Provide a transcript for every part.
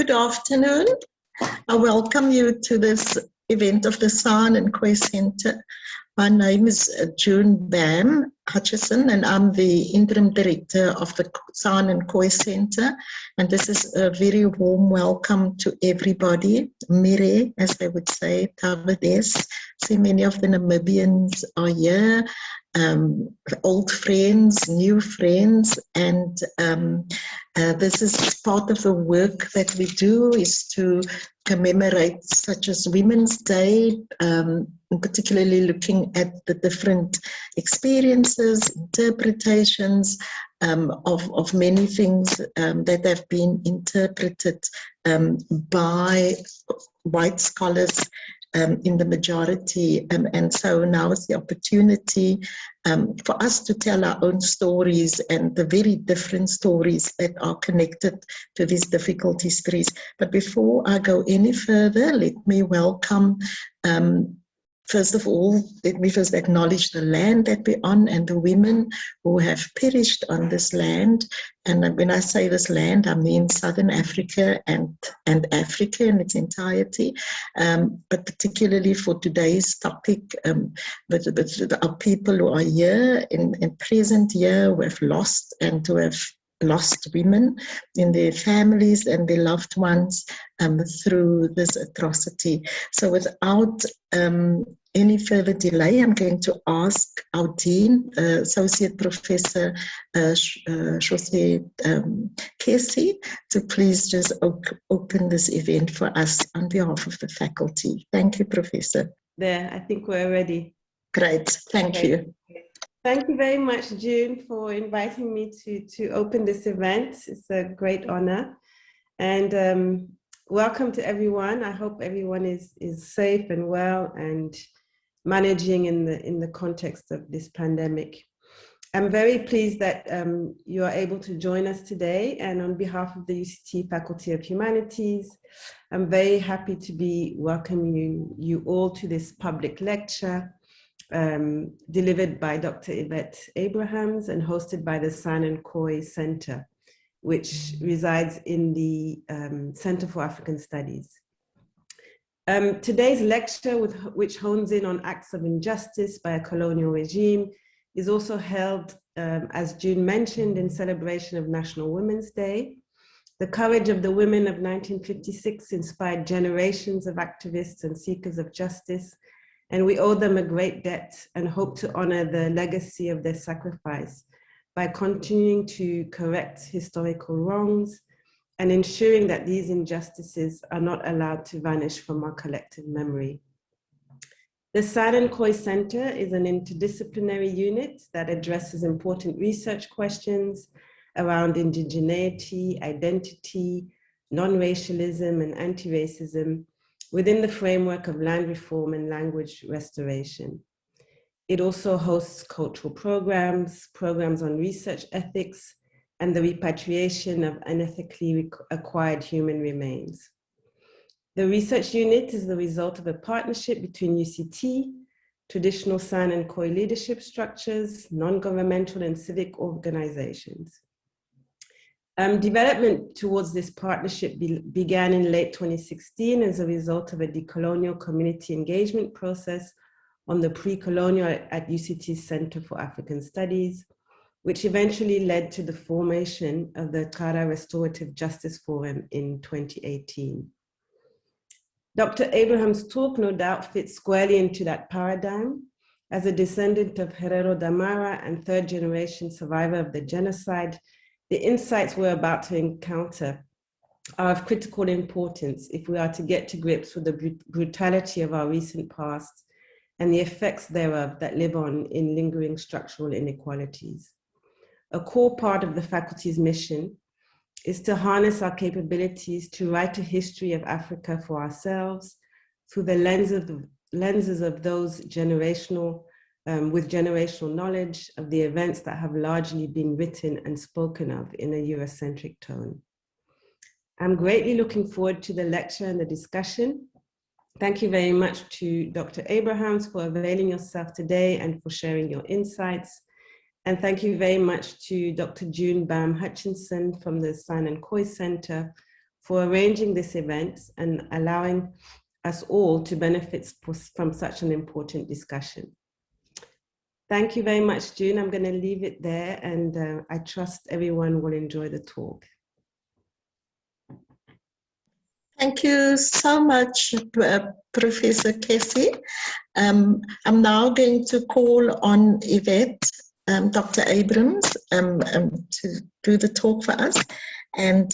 Good afternoon. I welcome you to this event of the San and Khoi Center. My name is June Bam Hutchison, and I'm the interim director of the San and Khoi Center. And this is a very warm welcome to everybody. Mire, as they would say, Tavades. See, many of the Namibians are here, old friends, new friends, and this is part of the work that we do, is to commemorate such as Women's Day, particularly looking at the different experiences, interpretations of many things that have been interpreted by white scholars in the majority, and so now is the opportunity for us to tell our own stories and the very different stories that are connected to these difficult histories. But before I go any further, let me welcome, first of all, let me first acknowledge the land that we're on and the women who have perished on this land. And when I say this land, I mean Southern Africa and Africa in its entirety, but particularly for today's topic, our people who are here in present year, who have lost and who have lost women in their families and their loved ones through this atrocity. So without any further delay, I'm going to ask our Dean, Associate Professor Shose Kessi, to please just open this event for us on behalf of the faculty. Thank you, Professor. There, I think we're ready. Great, thank you. Thank you very much, June, for inviting me to open this event. It's a great honor. And welcome to everyone. I hope everyone is safe and well and managing in the context of this pandemic. I'm very pleased that you are able to join us today. And on behalf of the UCT Faculty of Humanities, I'm very happy to be welcoming you all to this public lecture delivered by Dr. Yvette Abrahams and hosted by the San and Khoi Center, which resides in the Center for African Studies. Today's lecture, which hones in on acts of injustice by a colonial regime, is also held, as June mentioned, in celebration of National Women's Day. The courage of the women of 1956 inspired generations of activists and seekers of justice, and we owe them a great debt and hope to honor the legacy of their sacrifice by continuing to correct historical wrongs and ensuring that these injustices are not allowed to vanish from our collective memory. The San and Khoi Center is an interdisciplinary unit that addresses important research questions around indigeneity, identity, non-racialism, and anti-racism within the framework of land reform and language restoration. It also hosts cultural programs on research ethics, and the repatriation of unethically acquired human remains. The research unit is the result of a partnership between UCT, traditional San and Khoi leadership structures, non-governmental and civic organizations. Development towards this partnership began in late 2016 as a result of a decolonial community engagement process on the pre-colonial at UCT's Center for African Studies, which eventually led to the formation of the Xarra Restorative Justice Forum in 2018. Dr. Abrahams' talk no doubt fits squarely into that paradigm. As a descendant of Herero, Damara, and third-generation survivor of the genocide, the insights we're about to encounter are of critical importance if we are to get to grips with the brutality of our recent past and the effects thereof that live on in lingering structural inequalities. A core part of the faculty's mission is to harness our capabilities to write a history of Africa for ourselves through the lenses of those with generational knowledge of the events that have largely been written and spoken of in a Eurocentric tone. I'm greatly looking forward to the lecture and the discussion. Thank you very much to Dr. Abrahams for availing yourself today and for sharing your insights. And thank you very much to Dr. June Bam Hutchison from the San and Khoi Center for arranging this event and allowing us all to benefit from such an important discussion. Thank you very much, June. I'm going to leave it there, and I trust everyone will enjoy the talk. Thank you so much, Professor Kessi. I'm now going to call on Yvette, Dr. Abrahams, to do the talk for us. And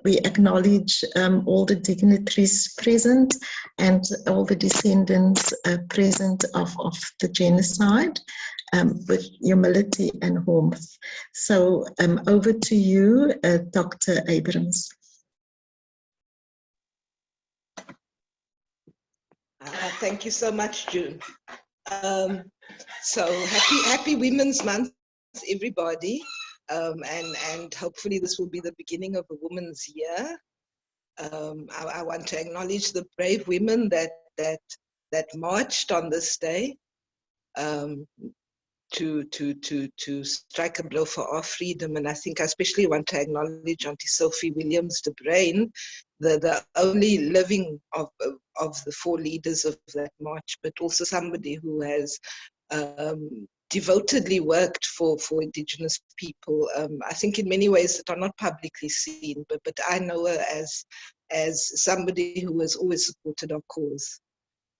we acknowledge all the dignitaries present and all the descendants present of the genocide with humility and warmth. So over to you, Dr. Abrahams. Thank you so much, June. So happy Women's Month, everybody. And hopefully this will be the beginning of a Women's Year. I want to acknowledge the brave women that marched on this day to strike a blow for our freedom. And I think I especially want to acknowledge Auntie Sophie Williams de Bruyn, the only living of the four leaders of that march, but also somebody who has devotedly worked for Indigenous people. I think in many ways that are not publicly seen, but I know her as somebody who has always supported our cause.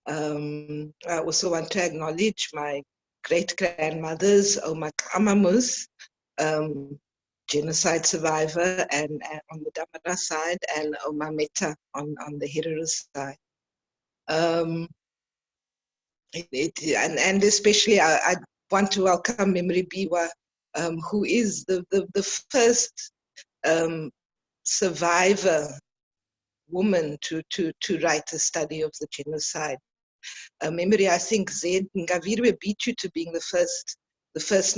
I also want to acknowledge my great-grandmothers, Oma Kamamus, genocide survivor, and on the Damara side, and Oma Meta on the Herero side. And especially I want to welcome Memory Biwa, who is the first survivor woman to write a study of the genocide. Memory, I think Zed Ngavirwe beat you to being the first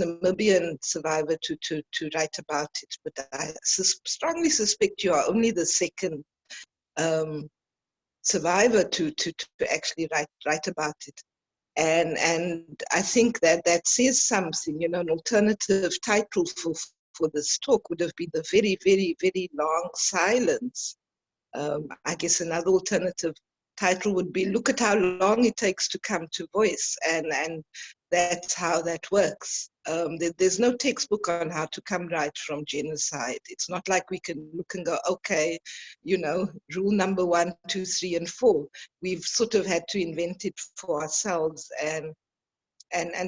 Namibian survivor to write about it, but I strongly suspect you are only the second survivor to actually write about it. And I think that says something. You know, an alternative title for this talk would have been the very, very, very long silence. I guess another alternative title would be, look at how long it takes to come to voice, and that's how that works. There's no textbook on how to come right from genocide. It's not like we can look and go, okay, you know, rule number 1, 2, 3, and 4. We've sort of had to invent it for ourselves, and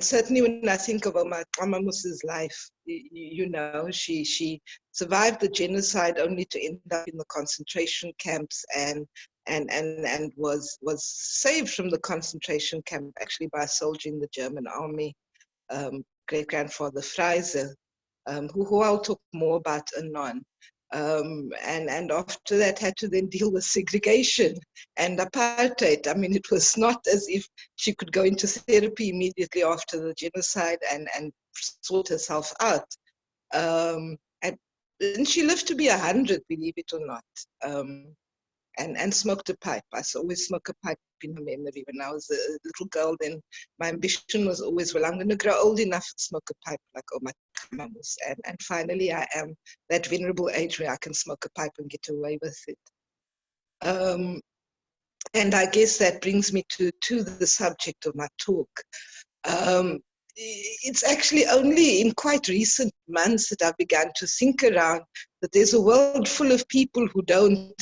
certainly when I think of Oma Kamamus's life, you know, she survived the genocide only to end up in the concentration camps, and was saved from the concentration camp actually by a soldier in the German army, great-grandfather Freyser, who I'll talk more about anon. And after that had to then deal with segregation and apartheid. I mean, it was not as if she could go into therapy immediately after the genocide and sort herself out. And she lived to be 100, believe it or not, and smoked a pipe. I always smoke a pipe in her memory. When I was a little girl, then my ambition was always, well, I'm going to grow old enough to smoke a pipe like Oma Kamamus. And finally, I am that venerable age where I can smoke a pipe and get away with it. And I guess that brings me to the subject of my talk. It's actually only in quite recent months that I've begun to think around that there's a world full of people who don't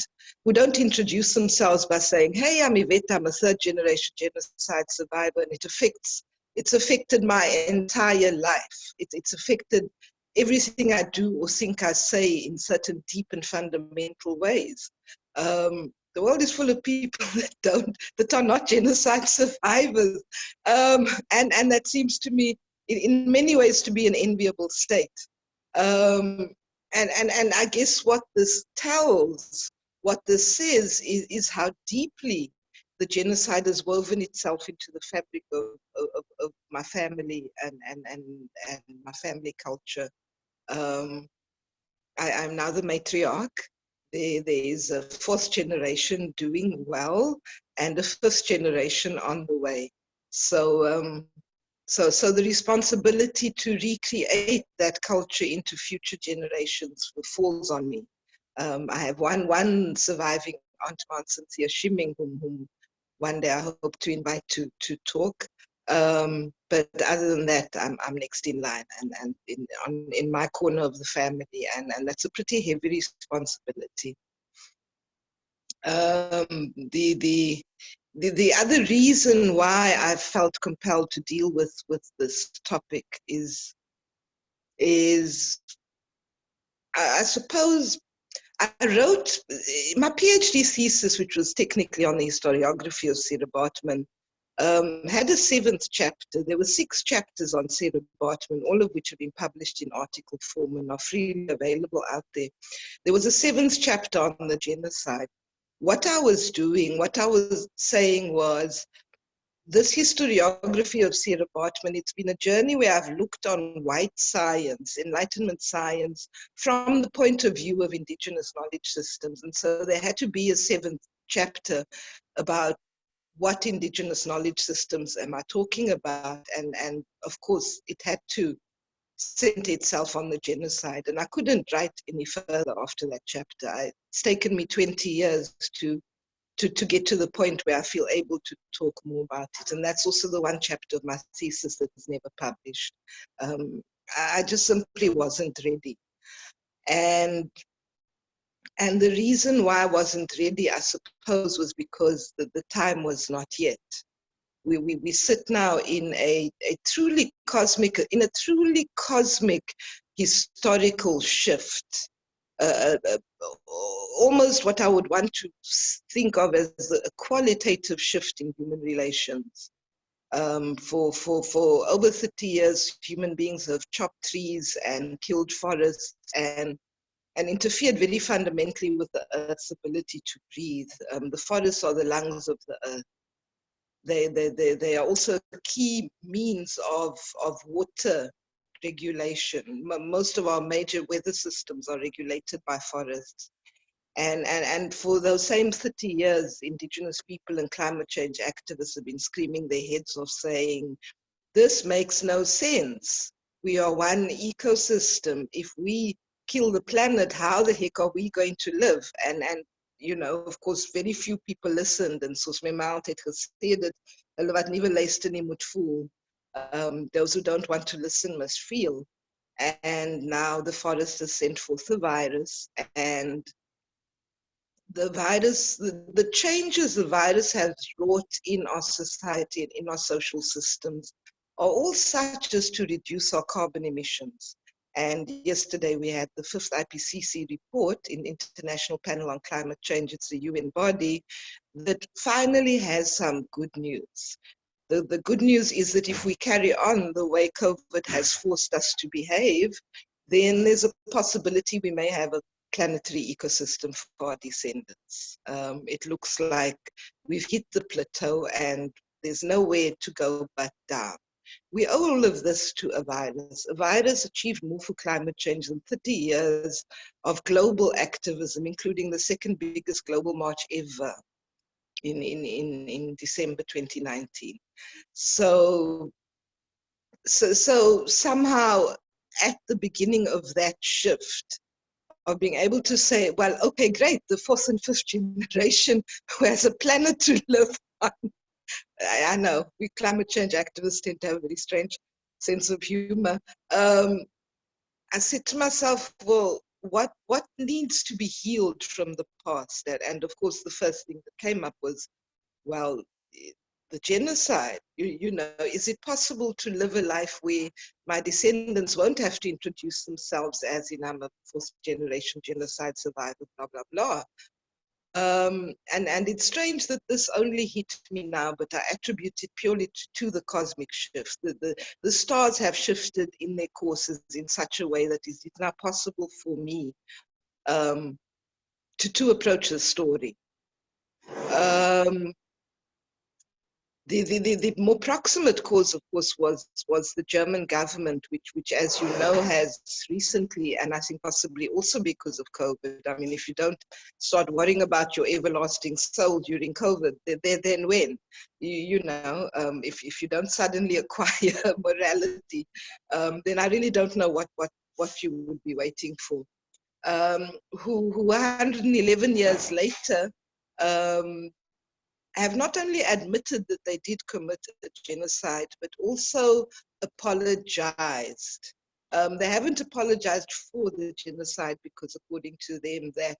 introduce themselves by saying, hey, I'm Yvette, I'm a third-generation genocide survivor, and it's affected my entire life. It's affected everything I do or think I say in certain deep and fundamental ways. The world is full of people that are not genocide survivors, and that seems to me, in many ways, to be an enviable state. And I guess what this tells, what this says, is how deeply the genocide has woven itself into the fabric of my family and my family culture. I'm now the matriarch. There is a fourth generation doing well and a fifth generation on the way. So the responsibility to recreate that culture into future generations falls on me. I have one surviving aunt, Aunt Cynthia Shimming, whom one day I hope to invite to talk. But other than that, I'm next in line and in my corner of the family, and that's a pretty heavy responsibility. The other reason why I felt compelled to deal with this topic is I suppose I wrote my PhD thesis, which was technically on the historiography of Sarah Bartman, had a 7th chapter. There were 6 chapters on Sarah Bartman, all of which have been published in article form and are freely available out there. There was a 7th chapter on the genocide. What I was doing, what I was saying was, this historiography of Sarah Bartman, it's been a journey where I've looked on white science, Enlightenment science, from the point of view of indigenous knowledge systems. And so there had to be a 7th chapter about what indigenous knowledge systems am I talking about? And of course, it had to center itself on the genocide. And I couldn't write any further after that chapter. It's taken me 20 years to get to the point where I feel able to talk more about it. And that's also the one chapter of my thesis that was never published. I just simply wasn't ready. And the reason why I wasn't ready, I suppose, was because the time was not yet. We sit now in a truly cosmic historical shift. Almost what I would want to think of as a qualitative shift in human relations. For over 30 years, human beings have chopped trees and killed forests and interfered very fundamentally with the Earth's ability to breathe. The forests are the lungs of the Earth. They are also a key means of water regulation. Most of our major weather systems are regulated by forests. And for those same 30 years, indigenous people and climate change activists have been screaming their heads off saying, this makes no sense. We are one ecosystem. If we kill the planet, how the heck are we going to live? And you know, of course, very few people listened. And soos my ma altyd gesê het, hulle wat nie wil luister nie moet voel. Those who don't want to listen must feel. And now the forest has sent forth the virus, and the virus, the changes the virus has wrought in our society and in our social systems are all such as to reduce our carbon emissions. And yesterday we had the 5th IPCC report in International Panel on Climate Change. It's a UN body that finally has some good news. The good news is that if we carry on the way COVID has forced us to behave, then there's a possibility we may have a planetary ecosystem for our descendants. It looks like we've hit the plateau and there's nowhere to go but down. We owe all of this to a virus. A virus achieved more for climate change than 30 years of global activism, including the 2nd biggest global march ever in December 2019. So somehow at the beginning of that shift, of being able to say, well, okay, great, the 4th and 5th generation who has a planet to live on. I know, we climate change activists tend to have a very strange sense of humor. I said to myself, well, what needs to be healed from the past? And of course, the first thing that came up was, well, the genocide. You know, is it possible to live a life where my descendants won't have to introduce themselves as in I'm a 4th generation genocide survivor, blah, blah, blah. And it's strange that this only hit me now, but I attribute it purely to the cosmic shift. The stars have shifted in their courses in such a way that it's now possible for me to approach the story. The more proximate cause, of course, was the German government, which, as you know, has recently, and I think possibly also because of COVID, I mean, if you don't start worrying about your everlasting soul during COVID, then when? You know, if you don't suddenly acquire morality, then I really don't know what you would be waiting for. who 111 years later have not only admitted that they did commit a genocide, but also apologized. They haven't apologized for the genocide because, according to them, that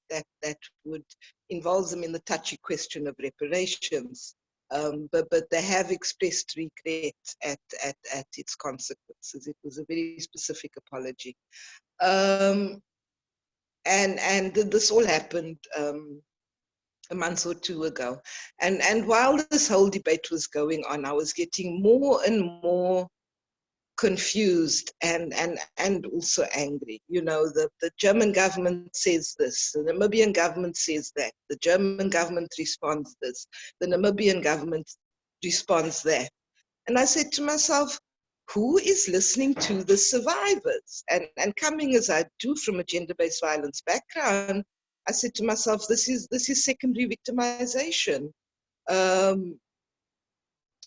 would involve them in the touchy question of reparations. But they have expressed regret at its consequences. It was a very specific apology. And this all happened a month or two ago. And while this whole debate was going on, I was getting more and more confused and also angry. You know, the German government says this, the Namibian government says that, the German government responds this, the Namibian government responds that. And I said to myself, who is listening to the survivors? And coming as I do from a gender-based violence background, I said to myself, this is secondary victimization.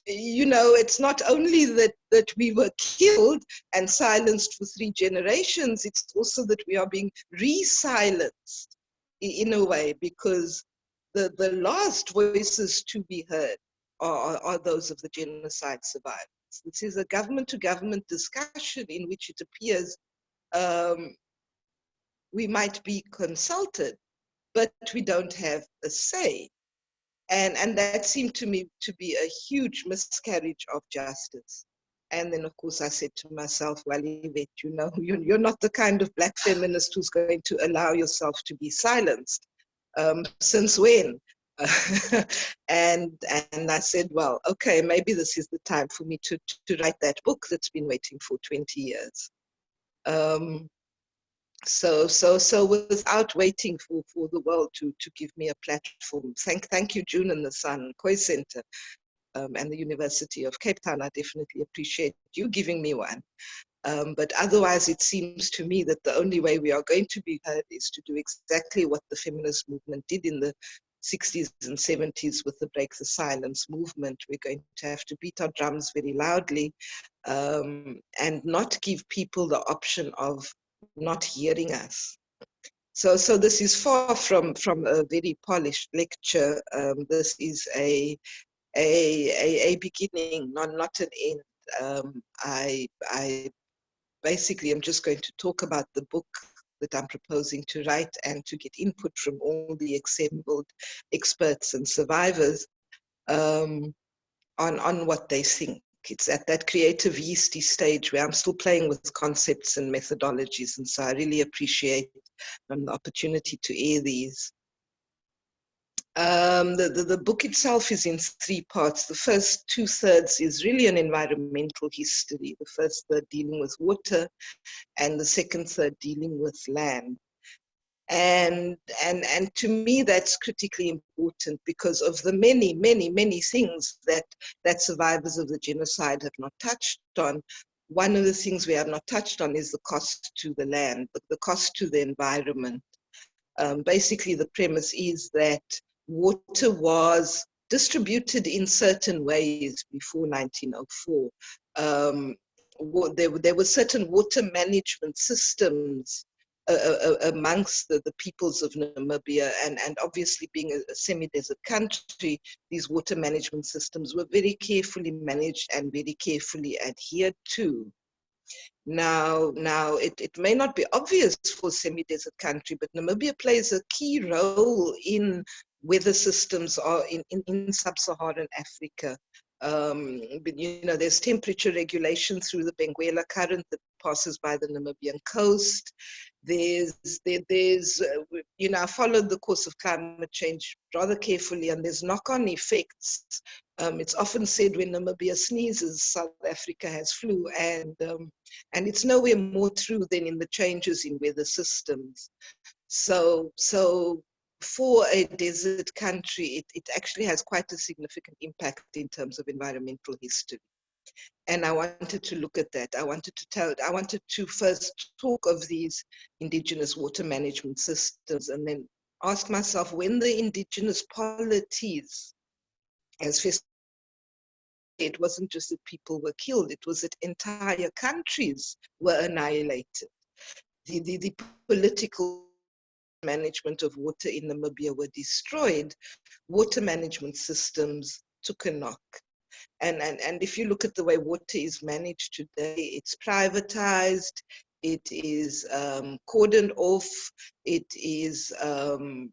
You know, it's not only that we were killed and silenced for 3 generations, it's also that we are being re-silenced in a way, because the last voices to be heard are those of the genocide survivors. This is a government-to-government discussion in which it appears we might be consulted, but we don't have a say. And that seemed to me to be a huge miscarriage of justice. And then, of course, I said to myself, well, Yvette, you know, you're not the kind of Black feminist who's going to allow yourself to be silenced. Since when? And I said, well, okay, maybe this is the time for me to write that book that's been waiting for 20 years. So without waiting for the world to give me a platform, thank you, June and the Sun, Khoi Center, and the University of Cape Town. I definitely appreciate you giving me one. But otherwise, it seems to me that the only way we are going to be heard is to do exactly what the feminist movement did in the 60s and 70s with the Break the Silence movement. We're going to have to beat our drums very loudly and not give people the option of not hearing us. So this is far from a very polished lecture. This is a beginning, not an end. I basically am just going to talk about the book that I'm proposing to write and to get input from all the assembled experts and survivors on what they think. It's at that creative yeasty stage where I'm still playing with concepts and methodologies, and so I really appreciate the opportunity to air these. The book itself is in 3 parts. The first 2/3 is really an environmental history. The first third dealing with water, and the second third dealing with land. And to me, that's critically important because of the many things that survivors of the genocide have not touched on. One of the things we have not touched on is the cost to the land, the cost to the environment. Basically, the premise is that water was distributed in certain ways before 1904. There were certain water management systems amongst the peoples of Namibia, and obviously being a semi-desert country, these water management systems were very carefully managed and very carefully adhered to. Now it may not be obvious for a semi-desert country, but Namibia plays a key role in weather systems or in sub-Saharan Africa. But, you know, there's temperature regulation through the Benguela current that passes by the Namibian coast. There's you know, I followed the course of climate change rather carefully, and there's knock-on effects. It's often said when Namibia sneezes, South Africa has flu, and it's nowhere more true than in the changes in weather systems. So for a desert country, it actually has quite a significant impact in terms of environmental history. And I wanted to look at that. I wanted to first talk of these indigenous water management systems, and then ask myself, when the indigenous polities, as it wasn't just that people were killed, it was that entire countries were annihilated. The political management of water in Namibia were destroyed, water management systems took a knock. And if you look at the way water is managed today, it's privatized, it is cordoned off, it is the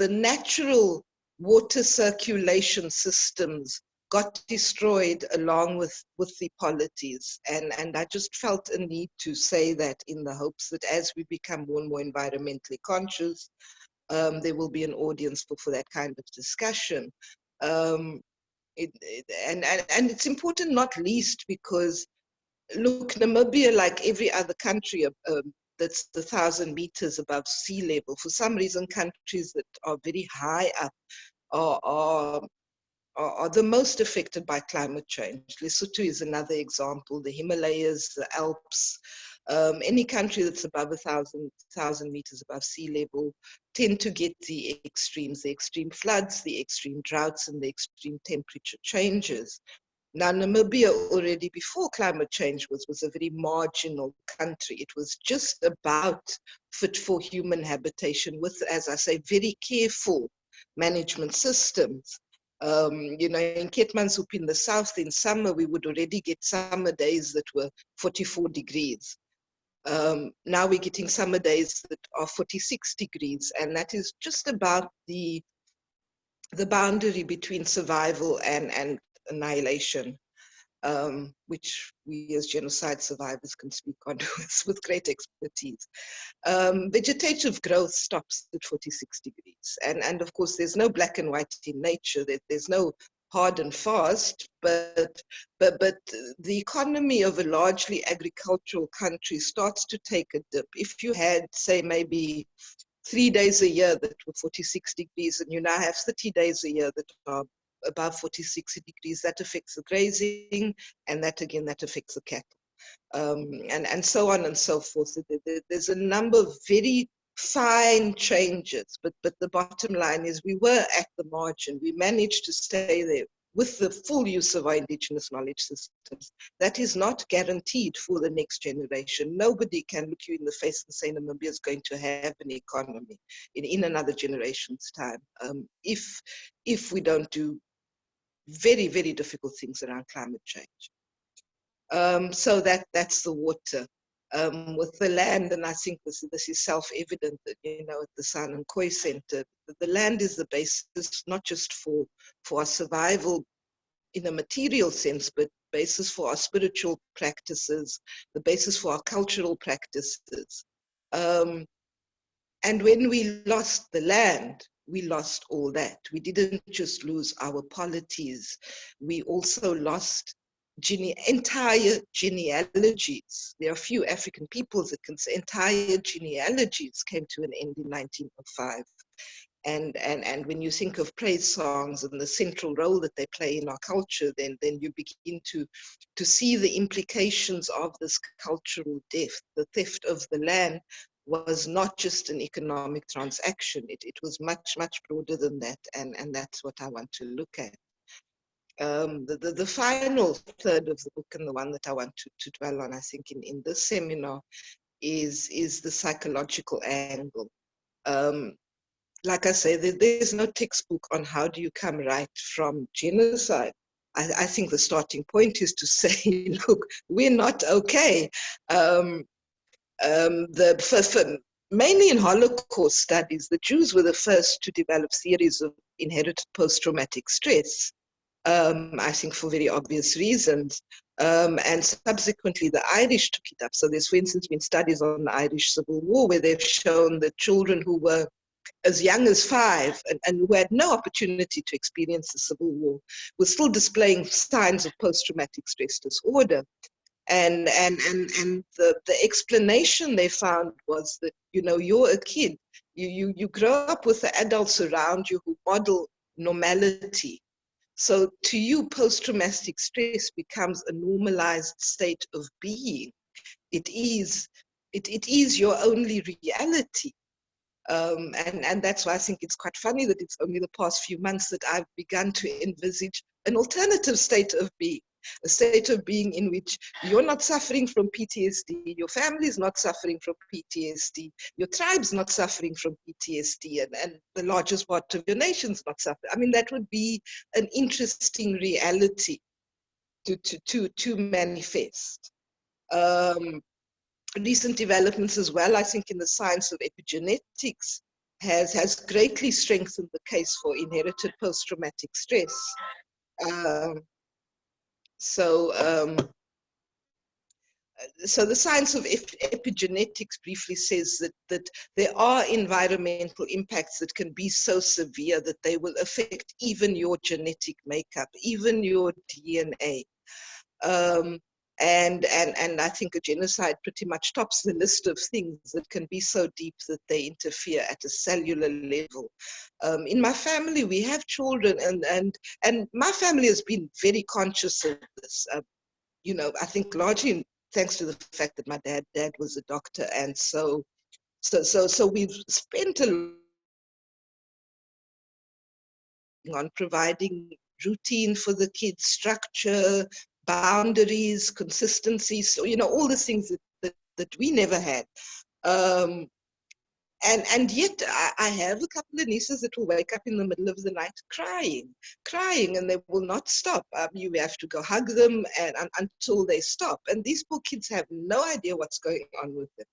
natural water circulation systems got destroyed along with the polities. And I just felt a need to say that in the hopes that as we become more and more environmentally conscious, there will be an audience for that kind of discussion. And it's important not least because, look, Namibia, like every other country that's 1,000 meters above sea level, for some reason countries that are very high up are the most affected by climate change. Lesotho is another example, the Himalayas, the Alps, any country that's above 1,000 meters above sea level tend to get the extremes, the extreme floods, the extreme droughts, and the extreme temperature changes. Now, Namibia already before climate change was a very marginal country. It was just about fit for human habitation with, as I say, very careful management systems. You know, in Keetmanshoop in the south, in summer, we would already get summer days that were 44 degrees. Now we're getting summer days that are 46 degrees, and that is just about the boundary between survival and annihilation, which we as genocide survivors can speak on with great expertise. Vegetative growth stops at 46 degrees. And of course, there's no black and white in nature. There's no hard and fast, but the economy of a largely agricultural country starts to take a dip. If you had, say, maybe 3 days a year that were 46 degrees, and you now have 30 days a year that are above 46 degrees, that affects the grazing, and that again, that affects the cattle. And so on and so forth. There's a number of very fine changes, but the bottom line is we were at the margin. We managed to stay there with the full use of our indigenous knowledge systems. That is not guaranteed for the next generation. Nobody can look you in the face and say Namibia is going to have an economy in another generation's time if we don't do very, very difficult things around climate change. So that's the water. With the land, and I think this is self-evident that, you know, at the San and Khoi Center, the land is the basis not just for our survival in a material sense, but basis for our spiritual practices, the basis for our cultural practices. And when we lost the land, we lost all that. We didn't just lose our polities, we also lost entire genealogies. There are few African peoples that can say entire genealogies came to an end in 1905. And when you think of praise songs and the central role that they play in our culture, then you begin to see the implications of this cultural death. The theft of the land was not just an economic transaction. It was much, much broader than that, and that's what I want to look at. The final third of the book, and the one that I want to dwell on, I think, in this seminar, is the psychological angle. Like I say, there's no textbook on how do you come right from genocide. I think the starting point is to say, look, we're not okay. Mainly in Holocaust studies, the Jews were the first to develop theories of inherited post-traumatic stress. I think for very obvious reasons. And subsequently, the Irish took it up. So there's, for instance, been studies on the Irish Civil War where they've shown that children who were as young as 5 and who had no opportunity to experience the Civil War were still displaying signs of post-traumatic stress disorder. And the explanation they found was that, you know, you're a kid. You grow up with the adults around you who model normality. So to you, post-traumatic stress becomes a normalized state of being. It is your only reality. And that's why I think it's quite funny that it's only the past few months that I've begun to envisage an alternative state of being. a state of being in which you're not suffering from PTSD, your family is not suffering from PTSD, your tribe's not suffering from PTSD, and the largest part of your nation's not suffering. I mean, that would be an interesting reality to manifest. Recent developments as well, I think, in the science of epigenetics has greatly strengthened the case for inherited post-traumatic stress. So the science of epigenetics briefly says that there are environmental impacts that can be so severe that they will affect even your genetic makeup, even your DNA. And I think a genocide pretty much tops the list of things that can be so deep that they interfere at a cellular level. In my family, we have children, and my family has been very conscious of this. You know, I think largely thanks to the fact that my dad was a doctor, and so we've spent a lot on providing routine for the kids, structure, boundaries, consistency, so, you know, all the things that we never had. And yet I have a couple of nieces that will wake up in the middle of the night crying, and they will not stop. You have to go hug them until they stop. And these poor kids have no idea what's going on with them.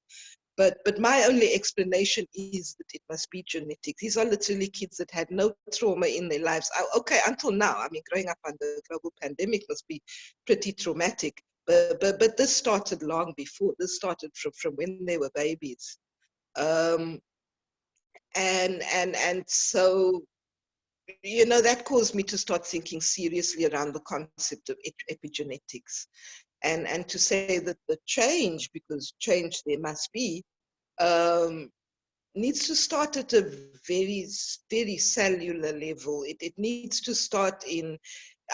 But my only explanation is that it must be genetic. These are literally kids that had no trauma in their lives. Okay, until now. I mean, growing up under a global pandemic must be pretty traumatic. But this started long before. This started from when they were babies. And so, you know, that caused me to start thinking seriously around the concept of epigenetics. And to say that the change, because change there must be, needs to start at a very, very cellular level. It needs to start in,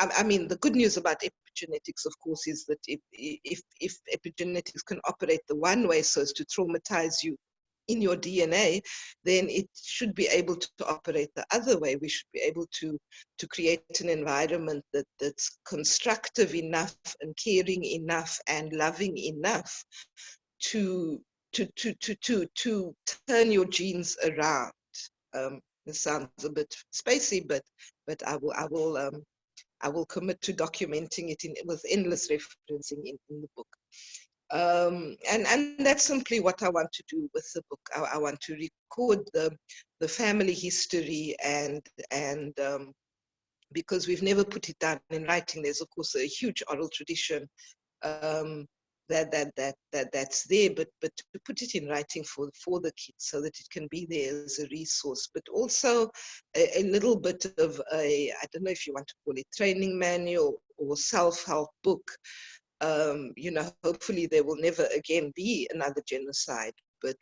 I mean, the good news about epigenetics, of course, is that if epigenetics can operate the one way so as to traumatize you in your DNA, then it should be able to operate the other way. We should be able to create an environment that's constructive enough and caring enough and loving enough to turn your genes around. It sounds a bit spacey, but I will commit to documenting it with endless referencing in the book. And that's simply what I want to do with the book. I want to record the family history, and because we've never put it down in writing, there's of course a huge oral tradition that's there, but to put it in writing for the kids so that it can be there as a resource, but also a little bit of I don't know if you want to call it training manual or self-help book. You know, hopefully there will never again be another genocide, but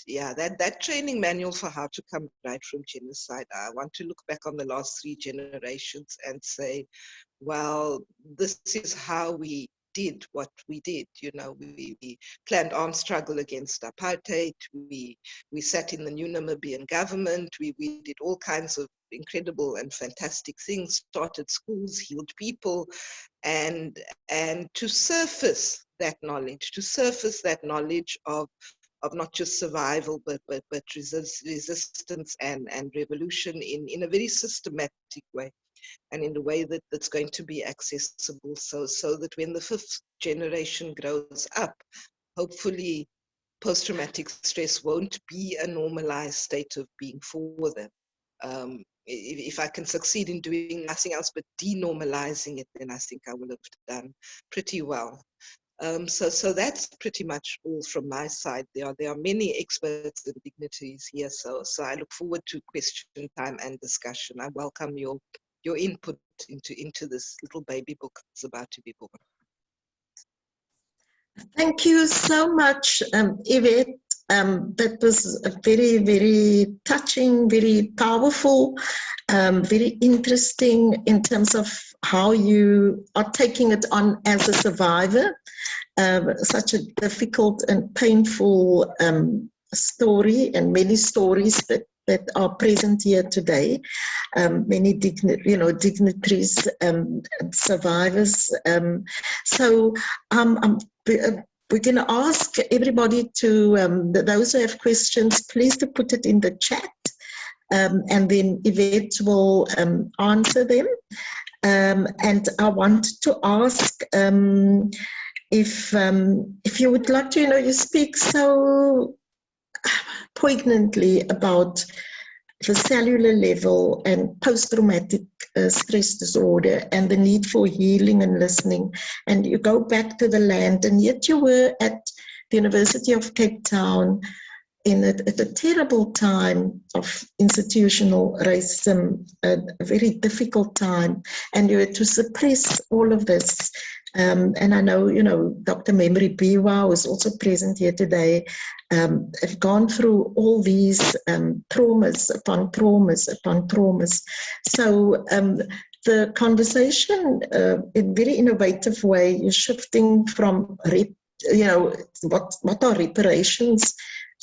yeah, that training manual for how to come right from genocide. I want to look back on the last 3 generations and say, well, this is how we did what we did. You know, we planned armed struggle against apartheid. We sat in the new Namibian government. We did all kinds of incredible and fantastic things, started schools, healed people, and to surface that knowledge, of not just survival, but resistance and revolution in a very systematic way, and in a way that's going to be accessible, so that when the 5th generation grows up, hopefully post-traumatic stress won't be a normalized state of being for them. If I can succeed in doing nothing else but denormalizing it, then I think I will have done pretty well. So that's pretty much all from my side. There are many experts and dignitaries here, so I look forward to question time and discussion. I welcome your input into this little baby book that's about to be born. Thank you so much, Yvette. That was a very, very touching, very powerful, very interesting in terms of how you are taking it on as a survivor. Such a difficult and painful story, and many stories that that are present here today, many dignitaries, survivors. We're going to ask everybody to, those who have questions, please to put it in the chat, and then Yvette will answer them. And I want to ask if you would like to, you speak so poignantly about the cellular level and post-traumatic stress disorder and the need for healing and listening. And you go back to the land, and yet you were at the University of Cape Town at a terrible time of institutional racism, a very difficult time, and you had to suppress all of this. And I know, Dr. Memory Biwa, who is also present here today, have gone through all these traumas upon traumas upon traumas. So the conversation, in a very innovative way, is shifting from, what are reparations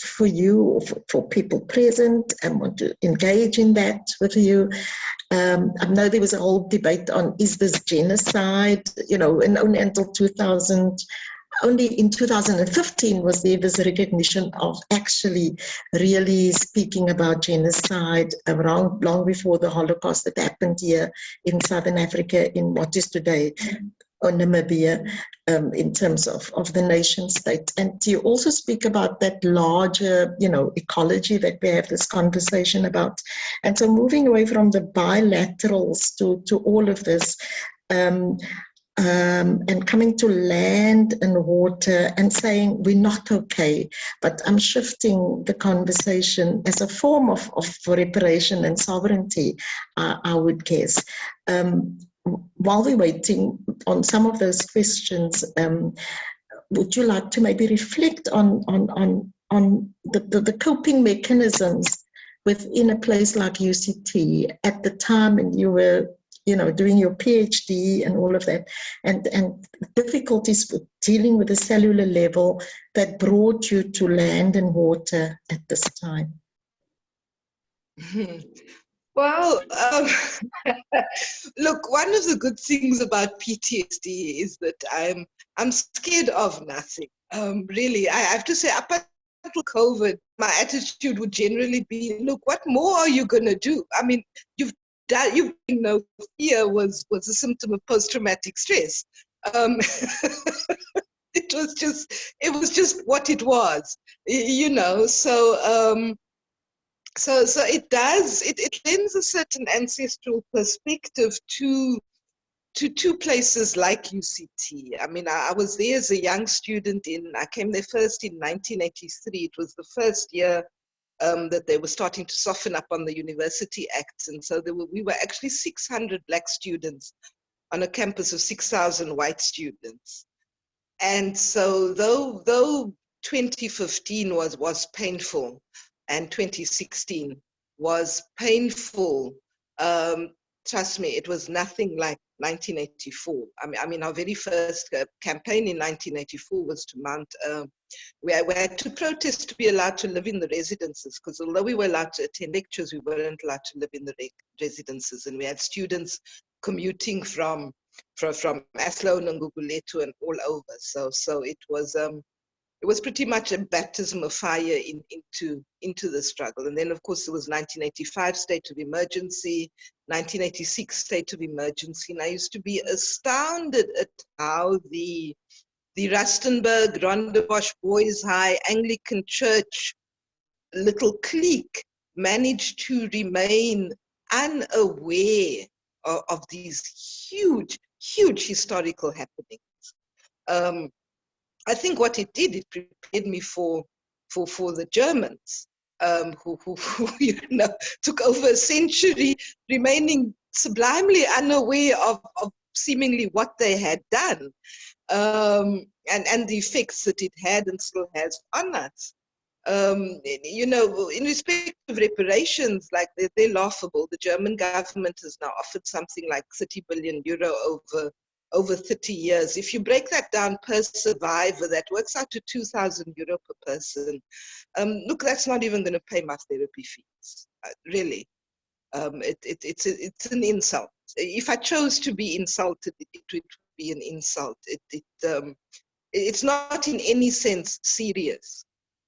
for you, for people present and want to engage in that with you. I know there was a whole debate on, is this genocide, and only until only in 2015 was there this recognition of actually really speaking about genocide long before the Holocaust that happened here in Southern Africa, in what is today or Namibia, in terms of the nation state. And you also speak about that larger, ecology that we have this conversation about. And so moving away from the bilaterals to all of this, and coming to land and water and saying we're not okay, but I'm shifting the conversation as a form of reparation and sovereignty, I would guess. While we're waiting on some of those questions, would you like to maybe reflect on the coping mechanisms within a place like UCT at the time, and you were doing your Ph.D. and all of that, and difficulties with dealing with the cellular level that brought you to land and water at this time? Well, look, one of the good things about PTSD is that I'm scared of nothing. Really, I have to say, up until COVID, my attitude would generally be, look, what more are you going to do? I mean, fear was a symptom of post-traumatic stress. It was just what it was, So it lends a certain ancestral perspective to places like UCT. I mean, I was there as a young student I came there first in 1983. It was the first year that they were starting to soften up on the University Acts. And so we were actually 600 Black students on a campus of 6,000 white students. And so though 2015 was painful, and 2016 was painful, trust me, it was nothing like 1984. I mean, our very first campaign in 1984 was to mount, we had to protest to be allowed to live in the residences, because although we were allowed to attend lectures, we weren't allowed to live in the residences. And we had students commuting from Aslo and Nguguletu and all over. So it was pretty much a baptism of fire into the struggle. And then, of course, there was 1985 state of emergency, 1986 state of emergency. And I used to be astounded at how the Rustenburg, Rondebosch Boys High, Anglican Church little clique managed to remain unaware of these huge historical happenings. I think what it did, it prepared me for the Germans, who took over a century, remaining sublimely unaware of seemingly what they had done, and the effects that it had and still has on us. In respect of reparations, like they're laughable. The German government has now offered something like 30 billion euro over 30 years. If you break that down per survivor, that works out to 2,000 euro per person. Look, that's not even going to pay my therapy fees. really. It's an insult. If I chose to be insulted, it would be an insult. It's not in any sense serious.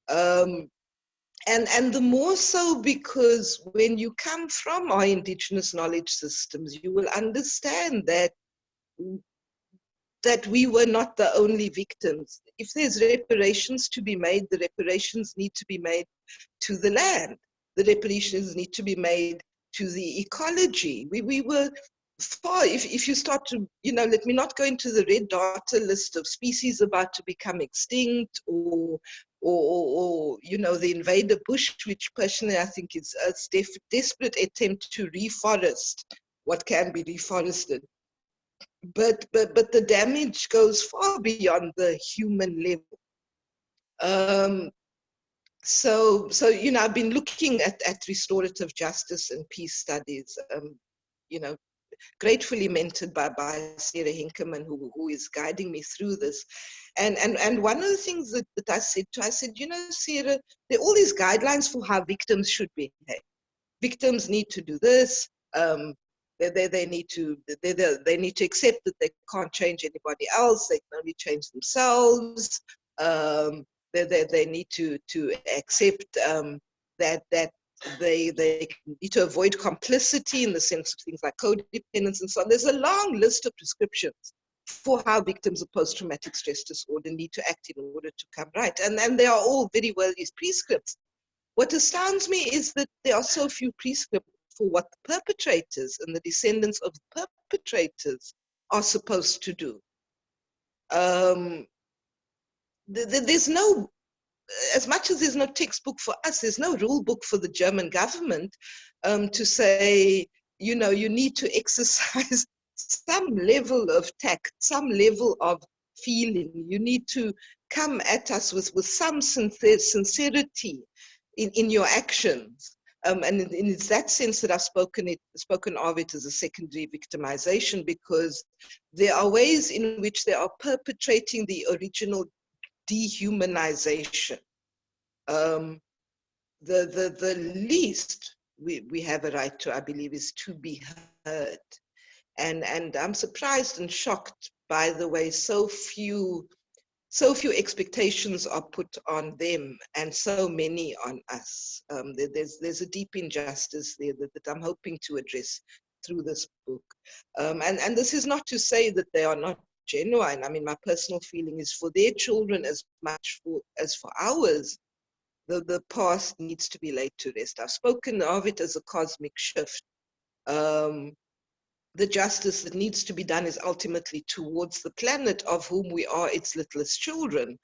And the more so because when you come from our indigenous knowledge systems, you will understand that we were not the only victims. If there's reparations to be made, the reparations need to be made to the land. The reparations need to be made to the ecology. We were far, if you start to, let me not go into the red data list of species about to become extinct, or the invader bush, which personally I think is a desperate attempt to reforest what can be reforested. But the damage goes far beyond the human level. So I've been looking at restorative justice and peace studies, gratefully mentored by Sarah Hinkerman, who is guiding me through this. And one of the things that I said, Sarah, there are all these guidelines for how victims should behave. Victims need to do this. They need to accept that they can't change anybody else. They can only change themselves. They need to accept that they need to avoid complicity in the sense of things like codependence and so on. There's a long list of prescriptions for how victims of post-traumatic stress disorder need to act in order to come right. And they are all very well used prescripts. What astounds me is that there are so few prescripts for what the perpetrators and the descendants of the perpetrators are supposed to do. There's no, as much as there's no textbook for us, there's no rule book for the German government to say, you need to exercise some level of tact, some level of feeling. You need to come at us with some sincerity in your actions. And it's that sense that I've spoken of it as a secondary victimization, because there are ways in which they are perpetrating the original dehumanization. The least we have a right to, I believe, is to be heard. And I'm surprised and shocked by the way so few expectations are put on them and so many on us. There's a deep injustice there that I'm hoping to address through this book. And this is not to say that they are not genuine. I mean, my personal feeling is for their children as much as for ours, the past needs to be laid to rest. I've spoken of it as a cosmic shift. The justice that needs to be done is ultimately towards the planet of whom we are its littlest children.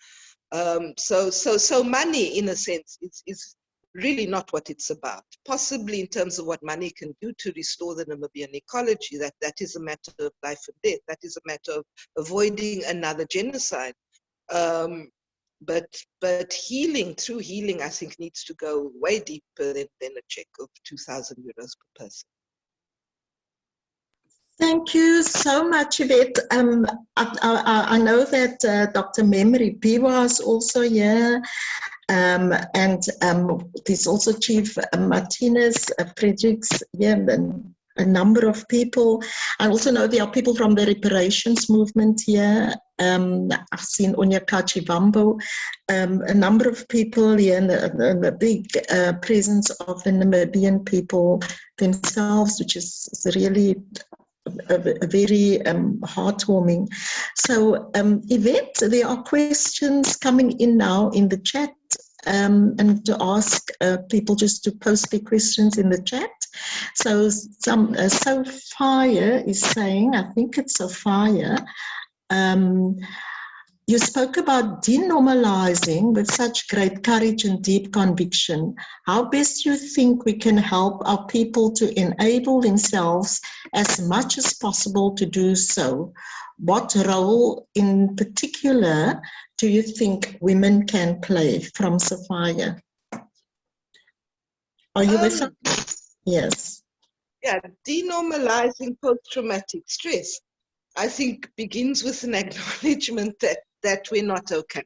So money, in a sense, is really not what it's about. Possibly in terms of what money can do to restore the Namibian ecology, that is a matter of life and death. That is a matter of avoiding another genocide. But healing, true healing, I think needs to go way deeper than a check of 2,000 euros per person. Thank you so much, Yvette. I know that Dr. Memory Biwa is also here, and there's also Chief Marthinus, Fredericks, and a number of people. I also know there are people from the reparations movement here. I've seen Onyeka Chivambo, a number of people here, and a big presence of the Namibian people themselves, which is really a very heartwarming. So, Yvette, there are questions coming in now in the chat, and to ask people just to post their questions in the chat. So, Sophia is saying, I think it's Sophia, you spoke about denormalizing with such great courage and deep conviction. How best do you think we can help our people to enable themselves as much as possible to do so? What role in particular do you think women can play? From Sophia. Are you with us? Yes. Yeah, denormalizing post-traumatic stress, I think, begins with an acknowledgement that we're not okay.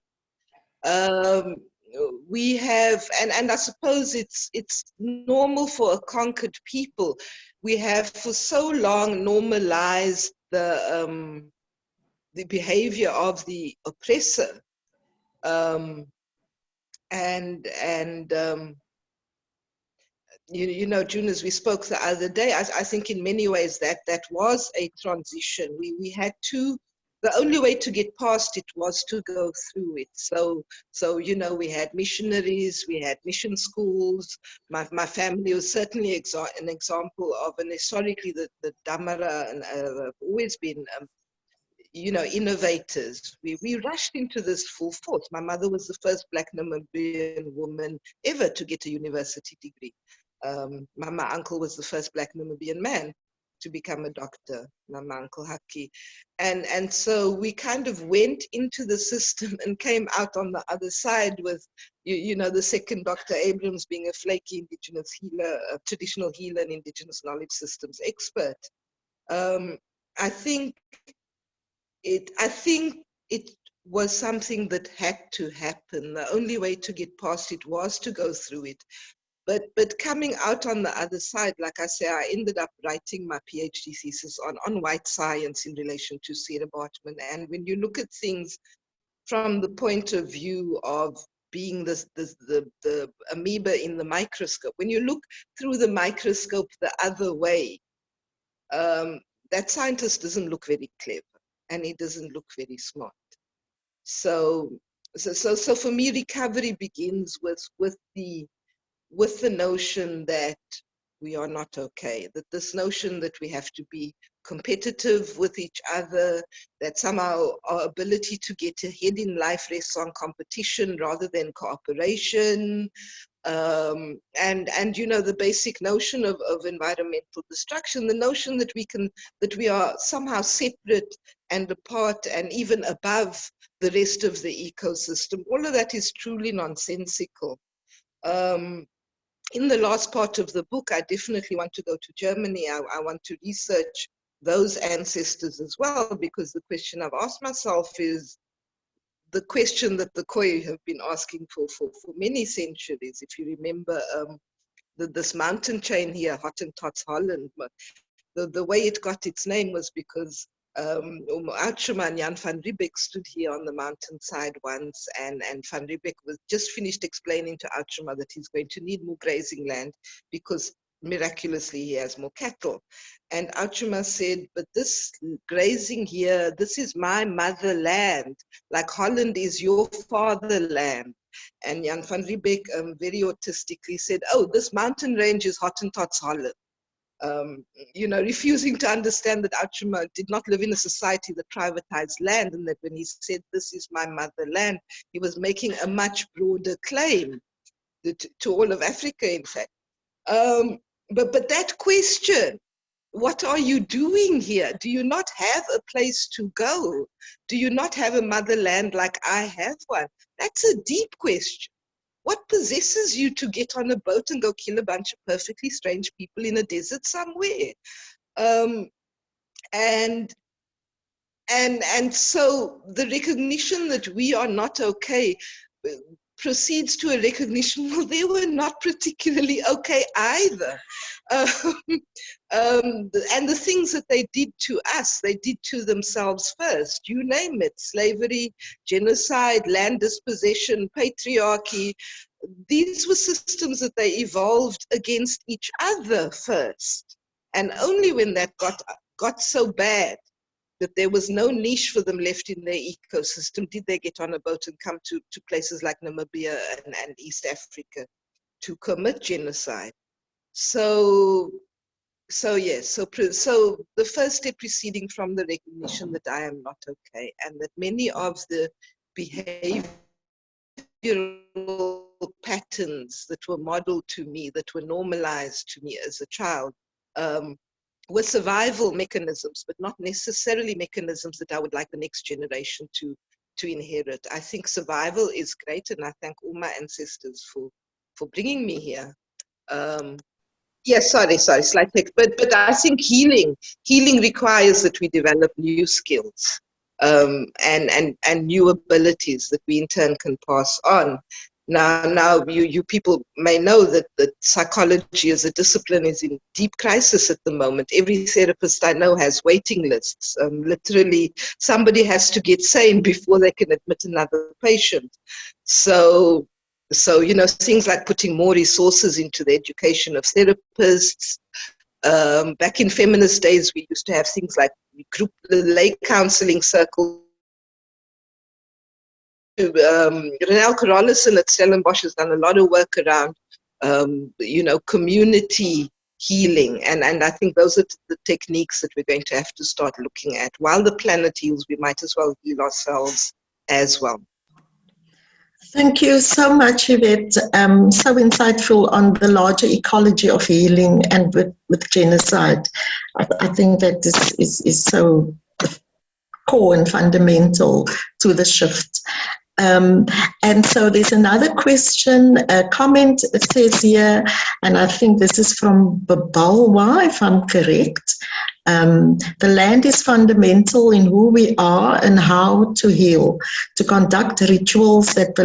we have, and I suppose it's normal for a conquered people. We have for so long normalized the behavior of the oppressor, you know, June, as we spoke the other day, I think in many ways that was a transition. We had to, the only way to get past it was to go through it. So you know, we had missionaries, we had mission schools. My family was certainly an example of, and historically the Damara have always been, you know, innovators. We rushed into this full force. My mother was the first Black Namibian woman ever to get a university degree. My uncle was the first Black Namibian man to become a doctor, my uncle Haki. And so we kind of went into the system and came out on the other side with, you know, the second Dr. Abrahams being a flaky indigenous healer, a traditional healer and indigenous knowledge systems expert. I think it was something that had to happen. The only way to get past it was to go through it. But coming out on the other side, like I say, I ended up writing my PhD thesis on white science in relation to Xarra. And when you look at things from the point of view of being the amoeba in the microscope, when you look through the microscope the other way, that scientist doesn't look very clever and he doesn't look very smart. So for me, recovery begins with the notion that we are not okay, that this notion that we have to be competitive with each other, that somehow our ability to get ahead in life rests on competition rather than cooperation, and you know, the basic notion of environmental destruction, the notion that we are somehow separate and apart and even above the rest of the ecosystem. All of that is truly nonsensical. In the last part of the book, I definitely want to go to Germany. I want to research those ancestors as well, because the question I've asked myself is the question that the Khoi have been asking for many centuries. If you remember this mountain chain here, Hottentots, Holland, the way it got its name was because Aman and Jan van Riebeck stood here on the mountainside once, and van Riebeck was just finished explaining to Aman that he's going to need more grazing land because miraculously he has more cattle. And Aman said, but this grazing here, this is my motherland, like Holland is your fatherland. And Jan van Riebeck very autistically said, oh, this mountain range is Hottentots, Holland. You know, refusing to understand that Aman did not live in a society that privatized land, and that when he said, this is my motherland, he was making a much broader claim to all of Africa, in fact. But that question, what are you doing here? Do you not have a place to go? Do you not have a motherland like I have one? That's a deep question. What possesses you to get on a boat and go kill a bunch of perfectly strange people in a desert somewhere? And so the recognition that we are not okay proceeds to a recognition, well, they were not particularly okay either. And the things that they did to us, they did to themselves first. You name it: slavery, genocide, land dispossession, patriarchy. These were systems that they evolved against each other first. And only when that got so bad that there was no niche for them left in their ecosystem did they get on a boat and come to places like Namibia and East Africa to commit genocide. So the first step proceeding from the recognition that I am not okay, and that many of the behavioral patterns that were modeled to me, that were normalized to me as a child, were survival mechanisms, but not necessarily mechanisms that I would like the next generation to inherit. I think survival is great, and I thank all my ancestors for bringing me here. Yes, sorry, slight text. But I think healing requires that we develop new skills and new abilities that we in turn can pass on. Now you people may know that psychology as a discipline is in deep crisis at the moment. Every therapist I know has waiting lists. Literally, somebody has to get sane before they can admit another patient. So things like putting more resources into the education of therapists. Back in feminist days, we used to have things like group lay counseling circles. Renelle Carolison at Stellenbosch has done a lot of work around, community healing. And I think those are the techniques that we're going to have to start looking at. While the planet heals, we might as well heal ourselves as well. Thank you so much, Yvette. So insightful on the larger ecology of healing and with genocide. I think that is so core and fundamental to the shift. And so there's another question, a comment. It says here, and I think this is from Babalwa, if I'm correct. The land is fundamental in who we are and how to heal, to conduct rituals that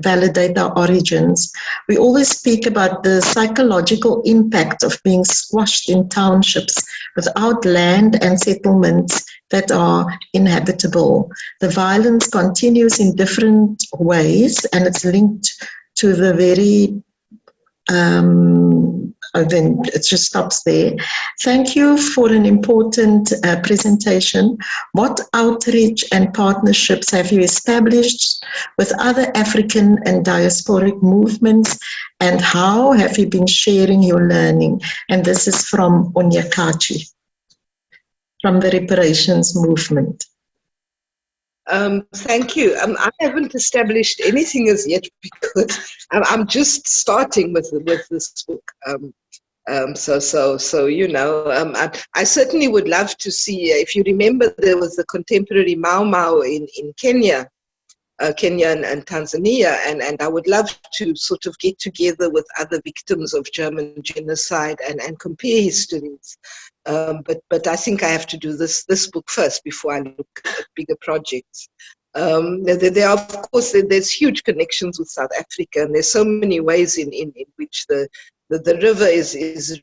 validate our origins. We always speak about the psychological impact of being squashed in townships without land and settlements that are inhabitable. The violence continues in different ways, and it's linked to the very then it just stops there. Thank you for an important presentation. What outreach and partnerships have you established with other African and diasporic movements, and how have you been sharing your learning? And this is from Onyekachi, from the reparations movement. Thank you. I haven't established anything as yet because I'm just starting with this book. I certainly would love to see, if you remember, there was the contemporary Mau Mau in Kenya, and Tanzania, and I would love to sort of get together with other victims of German genocide and compare histories. But I think I have to do this book first before I look at bigger projects. There are, of course, there's huge connections with South Africa, and there's so many ways in which the river is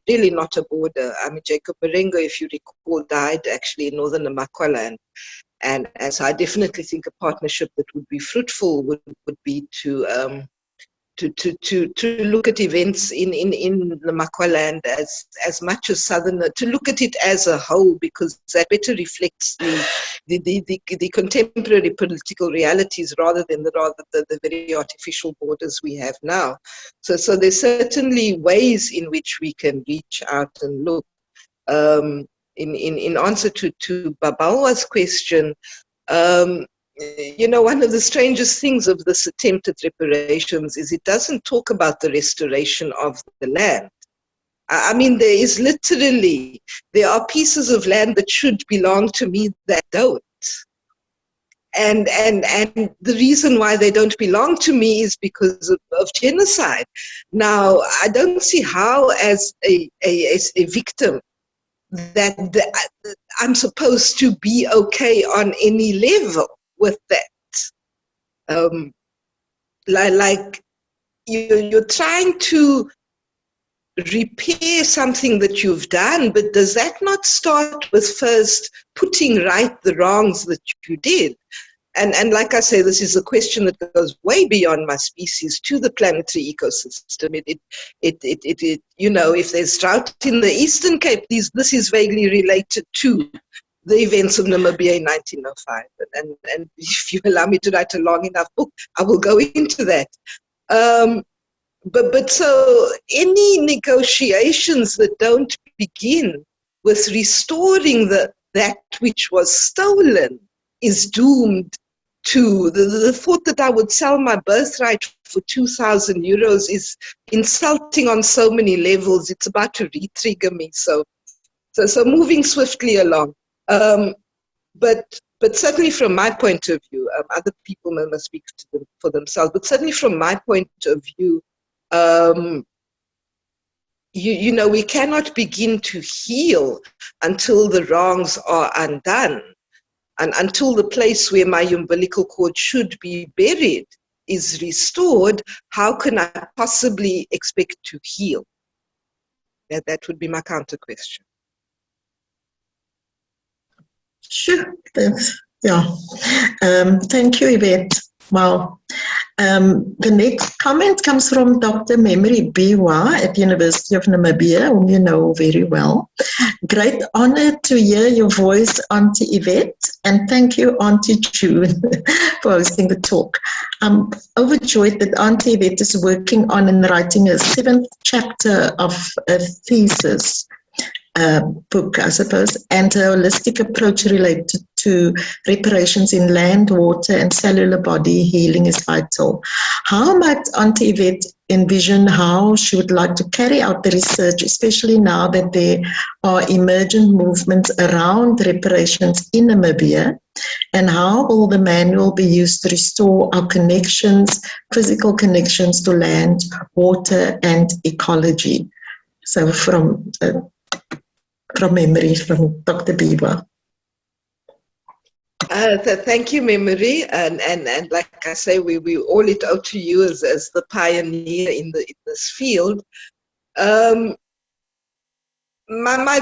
really not a border. I mean, Jacob Marengo, if you recall, died actually in northern Namakwaland. And so I definitely think a partnership that would be fruitful would be to look at events in Namakwaland as much as southern, to look at it as a whole, because that better reflects the contemporary political realities rather than the very artificial borders we have now. So there's certainly ways in which we can reach out and look. In answer to Babalwa's question, one of the strangest things of this attempt at reparations is it doesn't talk about the restoration of the land. I mean, there are pieces of land that should belong to me that don't. And the reason why they don't belong to me is because of genocide. Now, I don't see how, as a victim, that I'm supposed to be okay on any level with that. Like you're trying to repair something that you've done, but does that not start with first putting right the wrongs that you did? And like I say, this is a question that goes way beyond my species to the planetary ecosystem. If there's drought in the Eastern Cape, this is vaguely related to the events of Namibia in 1905. And if you allow me to write a long enough book, I will go into that. But so any negotiations that don't begin with restoring that which was stolen is doomed to the thought that I would sell my birthright for 2,000 euros is insulting on so many levels. It's about to re-trigger me. So moving swiftly along. But certainly from my point of view, other people must speak to them for themselves, but certainly from my point of view, we cannot begin to heal until the wrongs are undone. And until the place where my umbilical cord should be buried is restored, how can I possibly expect to heal? That would be my counter question. Sure. Yeah. Thank you, Yvette. Wow. The next comment comes from Dr. Memory Biwa at the University of Namibia, whom you know very well. Great honor to hear your voice, Auntie Yvette, and thank you, Auntie June, for hosting the talk. I'm overjoyed that Auntie Yvette is working on and writing a 7th chapter of a thesis book, I suppose, and a holistic approach related to reparations in land, water, and cellular body healing is vital. How might Auntie Yvette envision how she would like to carry out the research, especially now that there are emergent movements around reparations in Namibia? And how will the manual be used to restore our connections, physical connections to land, water, and ecology? So from memory from Dr. Biwa. Thank you, Memory, and like I say, we owe it out to you as the pioneer in this field. My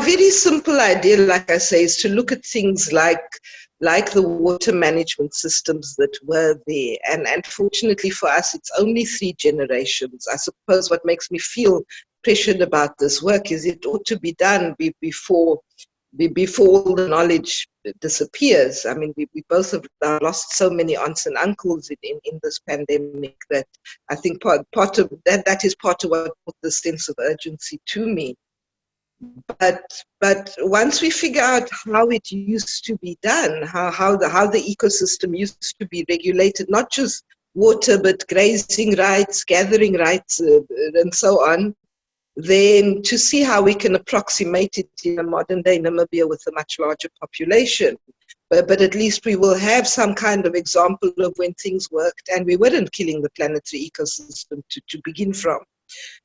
very simple idea, like I say, is to look at things like the water management systems that were there, and fortunately for us, it's only 3 generations. I suppose what makes me feel pressured about this work is it ought to be done before all the knowledge disappears. I mean, we both have lost so many aunts and uncles in this pandemic that I think part of that is part of what put the sense of urgency to me. But once we figure out how it used to be done, how the ecosystem used to be regulated, not just water, but grazing rights, gathering rights, and so on, then to see how we can approximate it in a modern day Namibia with a much larger population. But at least we will have some kind of example of when things worked and we weren't killing the planetary ecosystem to begin from.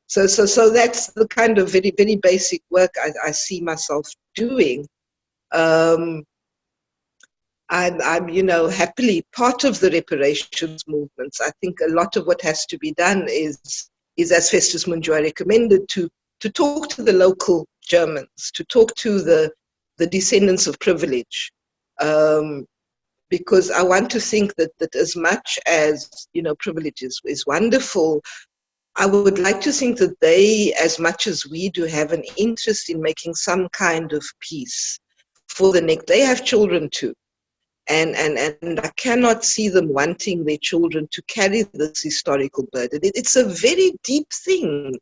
So that's the kind of very, very basic work I see myself doing. I'm happily part of the reparations movements. I think a lot of what has to be done is as Festus Munjua recommended, to talk to the local Germans, to talk to the descendants of privilege, because I want to think that as much as, privilege is wonderful, I would like to think that they, as much as we do, have an interest in making some kind of peace for the next. They have children too. And I cannot see them wanting their children to carry this historical burden. It's a very deep thing,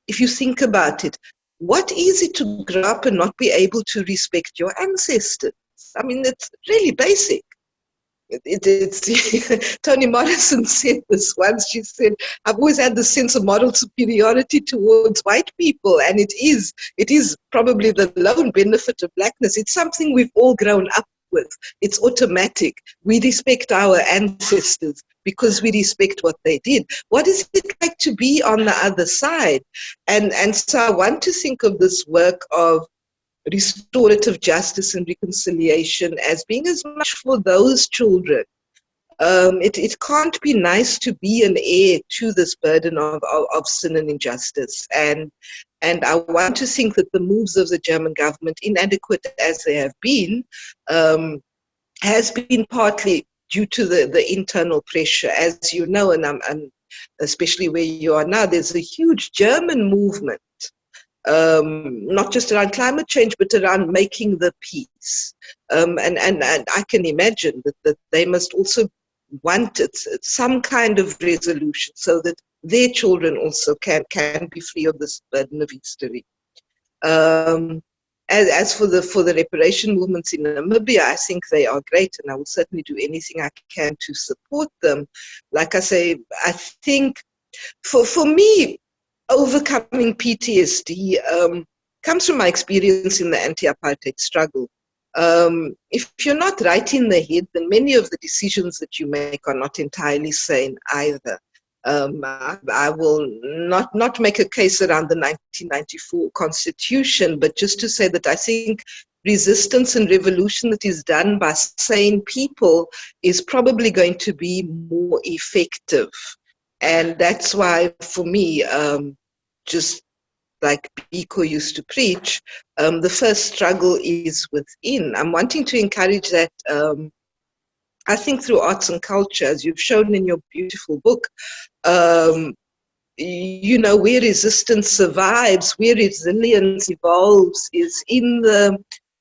if you think about it. What is it to grow up and not be able to respect your ancestors? I mean, it's really basic. It's Toni Morrison said this once. She said, I've always had the sense of moral superiority towards white people, and it is probably the lone benefit of blackness. It's something we've all grown up with. It's automatic. We respect our ancestors because we respect what they did. What is it like to be on the other side? And so I want to think of this work of restorative justice and reconciliation as being as much for those children. It can't be nice to be an heir to this burden of sin and injustice. And I want to think that the moves of the German government, inadequate as they have been, has been partly due to the internal pressure. As you know, and especially where you are now, there's a huge German movement, not just around climate change, but around making the peace. And I can imagine that they must also want some kind of resolution so that their children also can be free of this burden of history. As for the reparation movements in Namibia, I think they are great, and I will certainly do anything I can to support them. Like I say, I think for me, overcoming PTSD comes from my experience in the anti-apartheid struggle. If you're not right in the head, then many of the decisions that you make are not entirely sane either. I will not make a case around the 1994 Constitution, but just to say that I think resistance and revolution that is done by sane people is probably going to be more effective. And that's why, for me, just like Biko used to preach, the first struggle is within. I'm wanting to encourage that, I think through arts and culture, as you've shown in your beautiful book, you know, where resistance survives, where resilience evolves is in the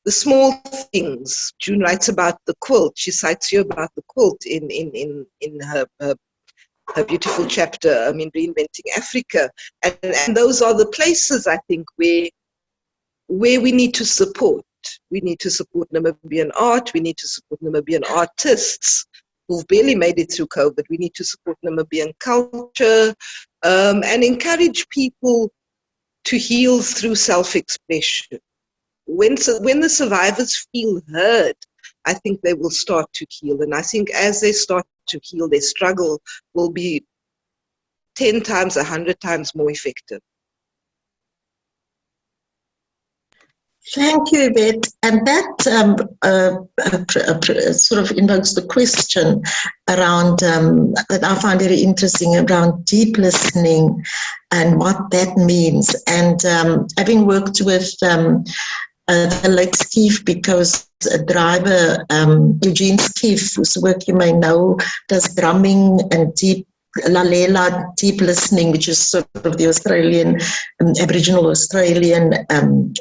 small things. June writes about the quilt. She cites you about the quilt in her beautiful chapter, Reinventing Africa. And those are the places, I think, where we need to support. We need to support Namibian art. We need to support Namibian artists who've barely made it through COVID. We need to support Namibian culture and encourage people to heal through self-expression. When the survivors feel heard, I think they will start to heal. And I think as they start to heal, their struggle will be 10 times, 100 times more effective. Thank you, Yvette. And that sort of invokes the question around, that I find very interesting, around deep listening and what that means. And having worked with the late Steve, because a driver, Eugene Steve, whose work you may know, does drumming and deep Lalela, deep listening, which is sort of the Australian, Aboriginal Australian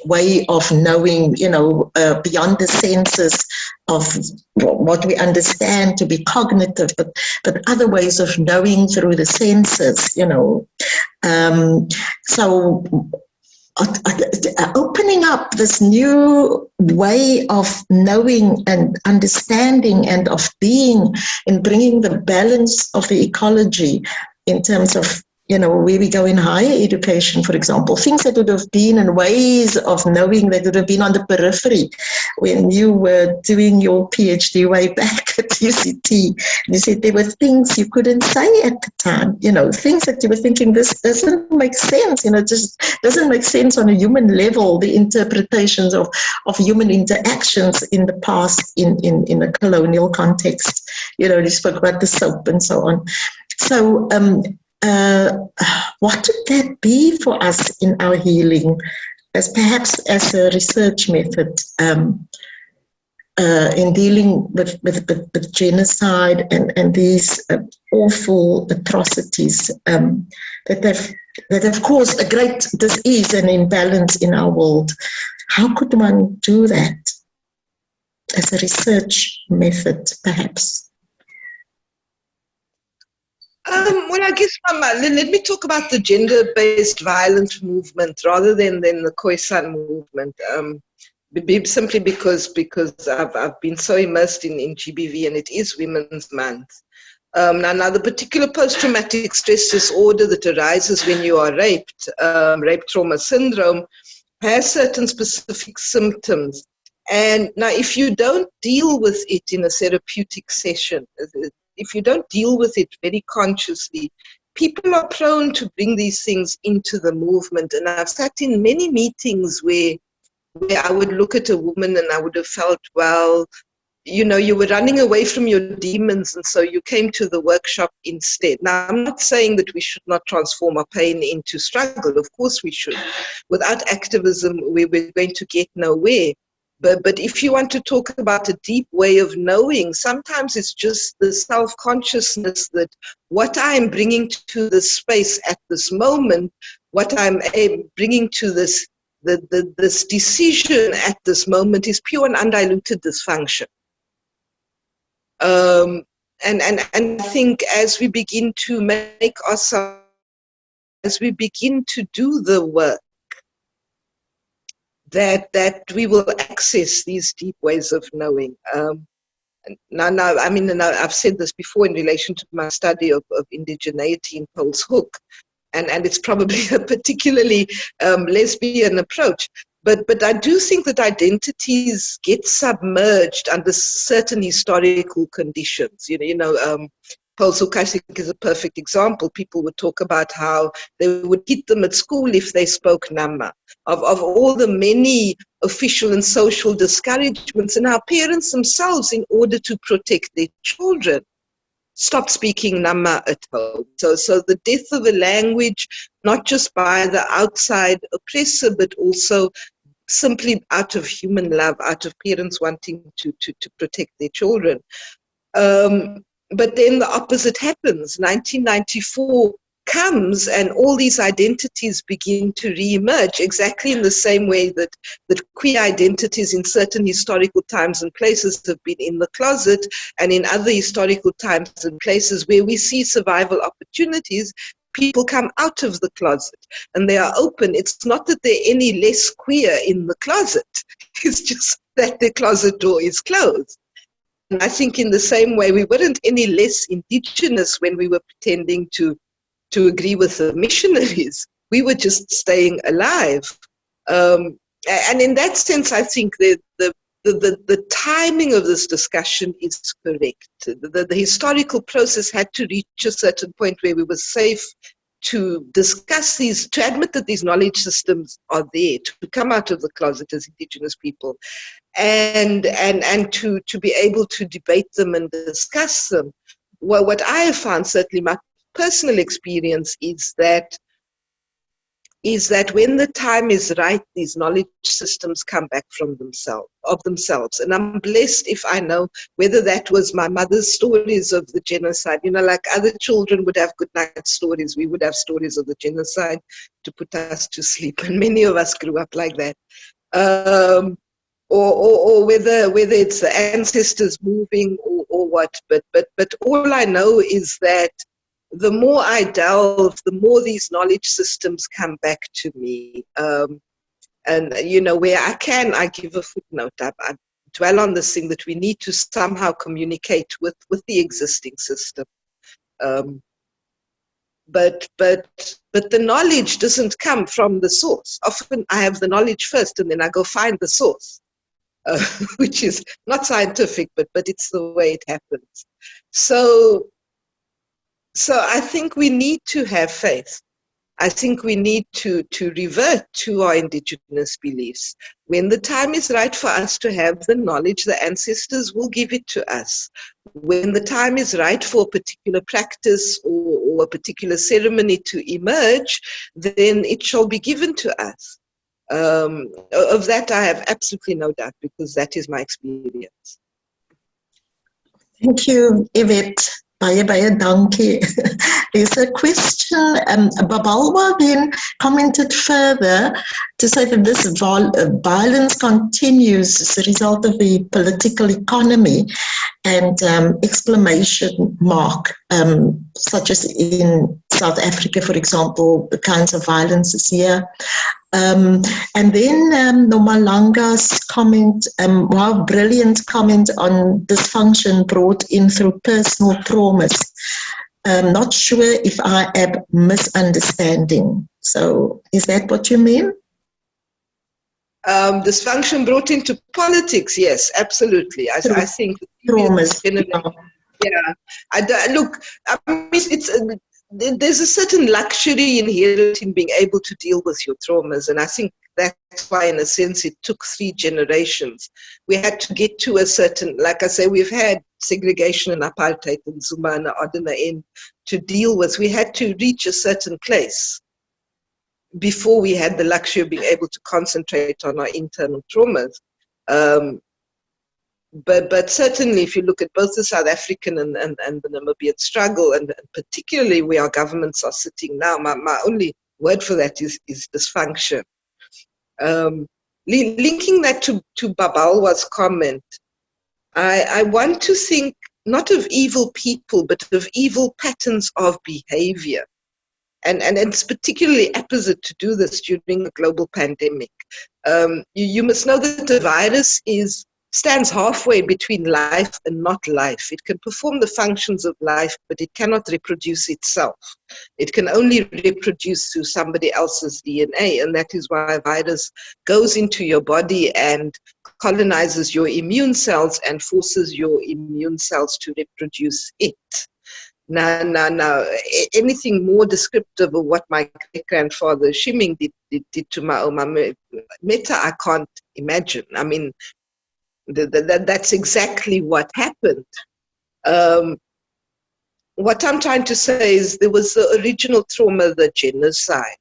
way of knowing, you know, beyond the senses of what we understand to be cognitive, but other ways of knowing through the senses, you know. So opening up this new way of knowing and understanding and of being, and bringing the balance of the ecology in terms of, you know, where we go in higher education, for example, things that would have been in ways of knowing that would have been on the periphery when you were doing your PhD way back at UCT. And you said there were things you couldn't say at the time, you know, things that you were thinking, this doesn't make sense, you know, just doesn't make sense on a human level, the interpretations of human interactions in the past in a colonial context. You know, you spoke about the soap and so on. So, what would that be for us in our healing, as perhaps as a research method in dealing with genocide and these awful atrocities that have caused a great disease and imbalance in our world? How could one do that as a research method, perhaps? Well, I guess, let me talk about the gender-based violence movement rather than the Khoi movement. Simply because I've been so immersed in GBV, and it is Women's Month. Now the particular post-traumatic stress disorder that arises when you are raped, rape trauma syndrome, has certain specific symptoms. And now if you don't deal with it in a therapeutic session, if you don't deal with it very consciously, people are prone to bring these things into the movement. And I've sat in many meetings where I would look at a woman and I would have felt, well, you know, you were running away from your demons, and so you came to the workshop instead. Now, I'm not saying that we should not transform our pain into struggle. Of course we should. Without activism, we're going to get nowhere. But if you want to talk about a deep way of knowing, sometimes it's just the self-consciousness that what I'm bringing to the space at this moment, what I'm bringing to this decision at this moment is pure and undiluted dysfunction. And I think as we begin to make ourselves, as we begin to do the work, that we will access these deep ways of knowing. Now, I've said this before in relation to my study of indigeneity in Paul's Hook, and it's probably a particularly lesbian approach. But I do think that identities get submerged under certain historical conditions. Polsuk, I think, is a perfect example. People would talk about how they would hit them at school if they spoke Nama, of all the many official and social discouragements, and our parents themselves, in order to protect their children, stopped speaking Nama at home. So the death of a language, not just by the outside oppressor, but also simply out of human love, out of parents wanting to protect their children. But then the opposite happens. 1994 comes and all these identities begin to re-emerge exactly in the same way that queer identities in certain historical times and places have been in the closet, and in other historical times and places where we see survival opportunities, people come out of the closet and they are open. It's not that they're any less queer in the closet. It's just that the closet door is closed. And I think in the same way, we weren't any less indigenous when we were pretending to agree with the missionaries. We were just staying alive. And in that sense, I think the timing of this discussion is correct. The historical process had to reach a certain point where we were safe to discuss these, to admit that these knowledge systems are there, to come out of the closet as indigenous people, and to be able to debate them and discuss them. Well, what I have found, certainly my personal experience, is that when the time is right, these knowledge systems come back from themselves. And I'm blessed if I know whether that was my mother's stories of the genocide. You know, like other children would have good night stories, we would have stories of the genocide to put us to sleep. And many of us grew up like that. Or whether it's the ancestors moving or what. But all I know is that the more I delve, the more these knowledge systems come back to me. And, you know, where I can, I give a footnote. I dwell on this thing that we need to somehow communicate with the existing system. But the knowledge doesn't come from the source. Often I have the knowledge first and then I go find the source, which is not scientific, but it's the way it happens. So I think we need to have faith. I think we need to revert to our indigenous beliefs. When the time is right for us to have the knowledge, the ancestors will give it to us. When the time is right for a particular practice or a particular ceremony to emerge, then it shall be given to us. Of that I have absolutely no doubt, because that is my experience. Thank you, Yvette. Baie dankie. There's a question. Babalwa then commented further to say that this violence continues as a result of the political economy, and exclamation mark, such as in South Africa, for example, the kinds of violences here. And then Nomalanga's comment, wow, brilliant comment on dysfunction brought in through personal traumas. Not sure if I am misunderstanding. So is that what you mean? Dysfunction brought into politics, yes, absolutely. I think traumas. Yeah. Look, I mean, there's a certain luxury inherent in being able to deal with your traumas, and I think that's why, in a sense, it took 3 generations. We had to get to a certain, like I say, we've had segregation and apartheid and Zuma and Adena end to deal with. We had to reach a certain place before we had the luxury of being able to concentrate on our internal traumas. But certainly, if you look at both the South African and the Namibian struggle, and particularly where our governments are sitting now, my only word for that is dysfunction. Linking that to Babalwa's comment, I want to think not of evil people, but of evil patterns of behavior. And it's particularly apposite to do this during a global pandemic. You must know that the virus stands halfway between life and not life. It can perform the functions of life, but it cannot reproduce itself. It can only reproduce through somebody else's DNA, and that is why a virus goes into your body and colonizes your immune cells and forces your immune cells to reproduce it. Now, anything more descriptive of what my great-grandfather Shiming did to my Oma Meta, I can't imagine. I mean, that's exactly what happened. What I'm trying to say is there was the original trauma, the genocide.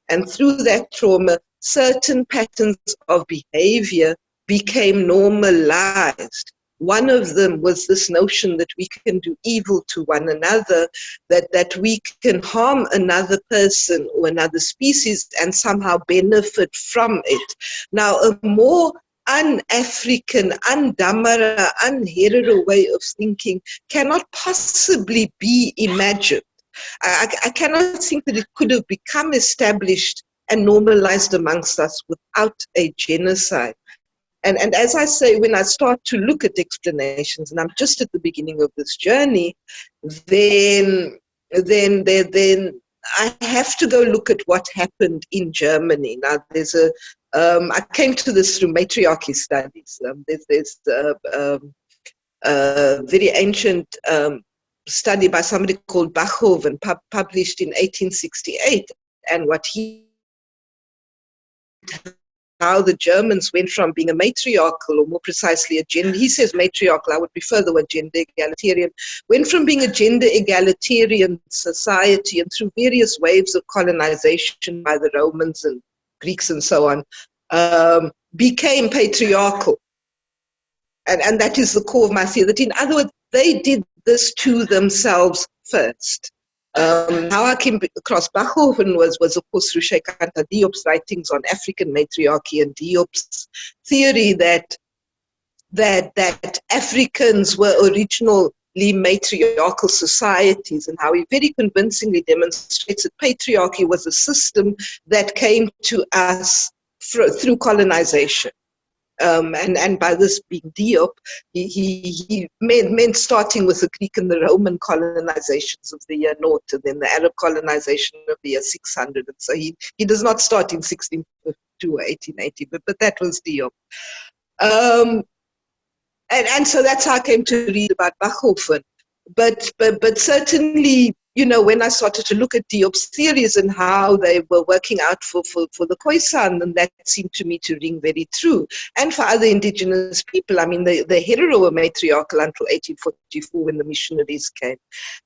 And through that trauma, certain patterns of behavior became normalized. One of them was this notion that we can do evil to one another, that we can harm another person or another species and somehow benefit from it. Now, a more un-African, un-Damara, un-Herero way of thinking cannot possibly be imagined. I cannot think that it could have become established and normalized amongst us without a genocide. And as I say, when I start to look at explanations, and I'm just at the beginning of this journey, then I have to go look at what happened in Germany. Now, there's I came to this through matriarchy studies. There's a very ancient study by somebody called Bachhoven, published in 1868, and how the Germans went from being a matriarchal, or more precisely a gender, he says matriarchal, I would prefer the word gender egalitarian, went from being a gender egalitarian society, and through various waves of colonization by the Romans and Greeks and so on, became patriarchal. And that is the core of my theory, that in other words, they did this to themselves first. How I came across Bachhoven was of course through Sheikh Anta Diop's writings on African matriarchy, and Diop's theory that Africans were originally matriarchal societies, and how he very convincingly demonstrates that patriarchy was a system that came to us through colonization. And by this being Diop, he meant starting with the Greek and the Roman colonizations of the year 0, and then the Arab colonization of the year 600. And so he does not start in 1652 or 1880, but that was Diop. And so that's how I came to read about Bachhoven. But certainly, you know, when I started to look at Diop's theories and how they were working out for the Khoisan, and that seemed to me to ring very true. And for other indigenous people, I mean, the Herero were matriarchal until 1844 when the missionaries came.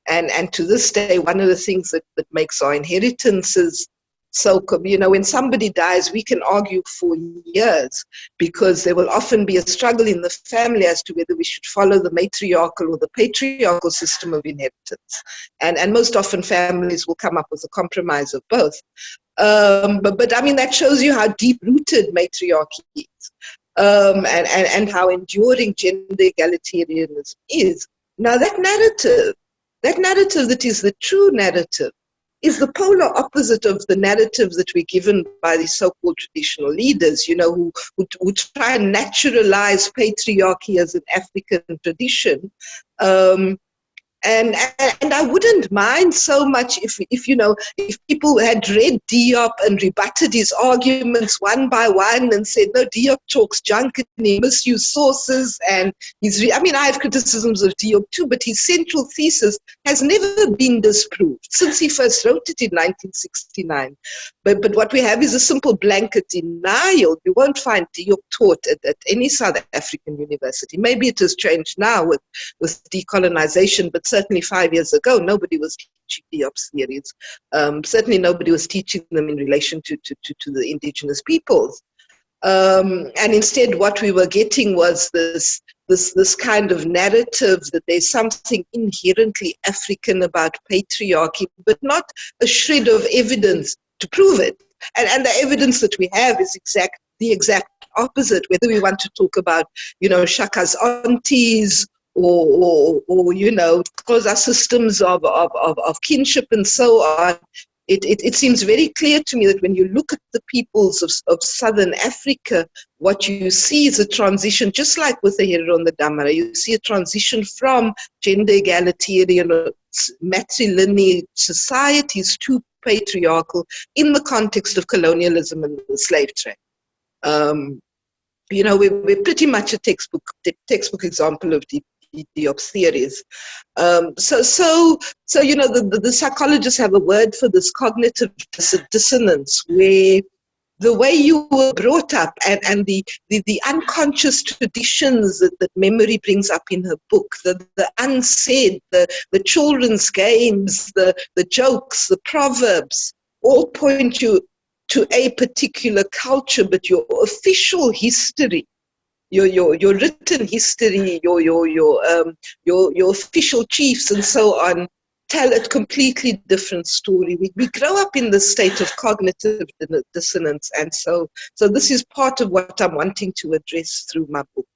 And to this day, one of the things that makes our inheritances so, you know, when somebody dies, we can argue for years, because there will often be a struggle in the family as to whether we should follow the matriarchal or the patriarchal system of inheritance. And most often families will come up with a compromise of both. But I mean, that shows you how deep-rooted matriarchy is, and how enduring gender egalitarianism is. Now, that narrative that is the true narrative, is the polar opposite of the narrative that we're given by the so-called traditional leaders, you know, who try and naturalize patriarchy as an African tradition. And I wouldn't mind so much if you know, if people had read Diop and rebutted his arguments one by one and said, no, Diop talks junk and he misused sources, and I mean, I have criticisms of Diop too, but his central thesis has never been disproved since he first wrote it in 1969. But what we have is a simple blanket denial. You won't find Diop taught at any South African university. Maybe it has changed now with decolonization, but certainly 5 years ago, nobody was teaching Diop's theories. Certainly nobody was teaching them in relation to the indigenous peoples. And instead, what we were getting was this kind of narrative that there's something inherently African about patriarchy, but not a shred of evidence to prove it. And the evidence that we have is the exact opposite, whether we want to talk about, you know, Shaka's aunties, or you know, Xhosa systems of kinship and so on. It seems very clear to me that when you look at the peoples of Southern Africa, what you see is a transition, just like with the Herero and the Damara, you see a transition from gender egalitarian matrilineal societies to patriarchal in the context of colonialism and the slave trade. You know, we're pretty much a textbook example of theories. So you know, the psychologists have a word for this, cognitive dissonance, where the way you were brought up and the unconscious traditions that memory brings up in her book, the unsaid, the children's games, the jokes, the proverbs, all point you to a particular culture, but your official history, your written history, your official chiefs and so on, tell a completely different story. We grow up in this state of cognitive dissonance, and so this is part of what I'm wanting to address through my book.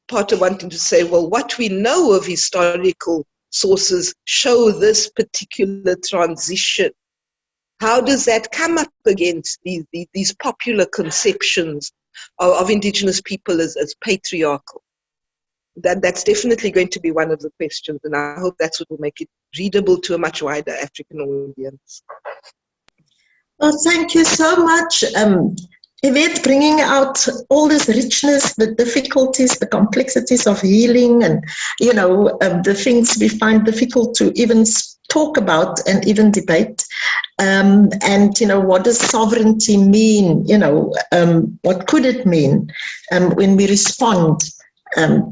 Part of wanting to say, well, what we know of historical sources show this particular transition. How does that come up against these popular conceptions of indigenous people as patriarchal? That's definitely going to be one of the questions, and I hope that's what will make it readable to a much wider African audience. Well, thank you so much, Yvette, bringing out all this richness, the difficulties, the complexities of healing, and, you know, the things we find difficult to even talk about and even debate. And, you know, what does sovereignty mean? You know, what could it mean when we respond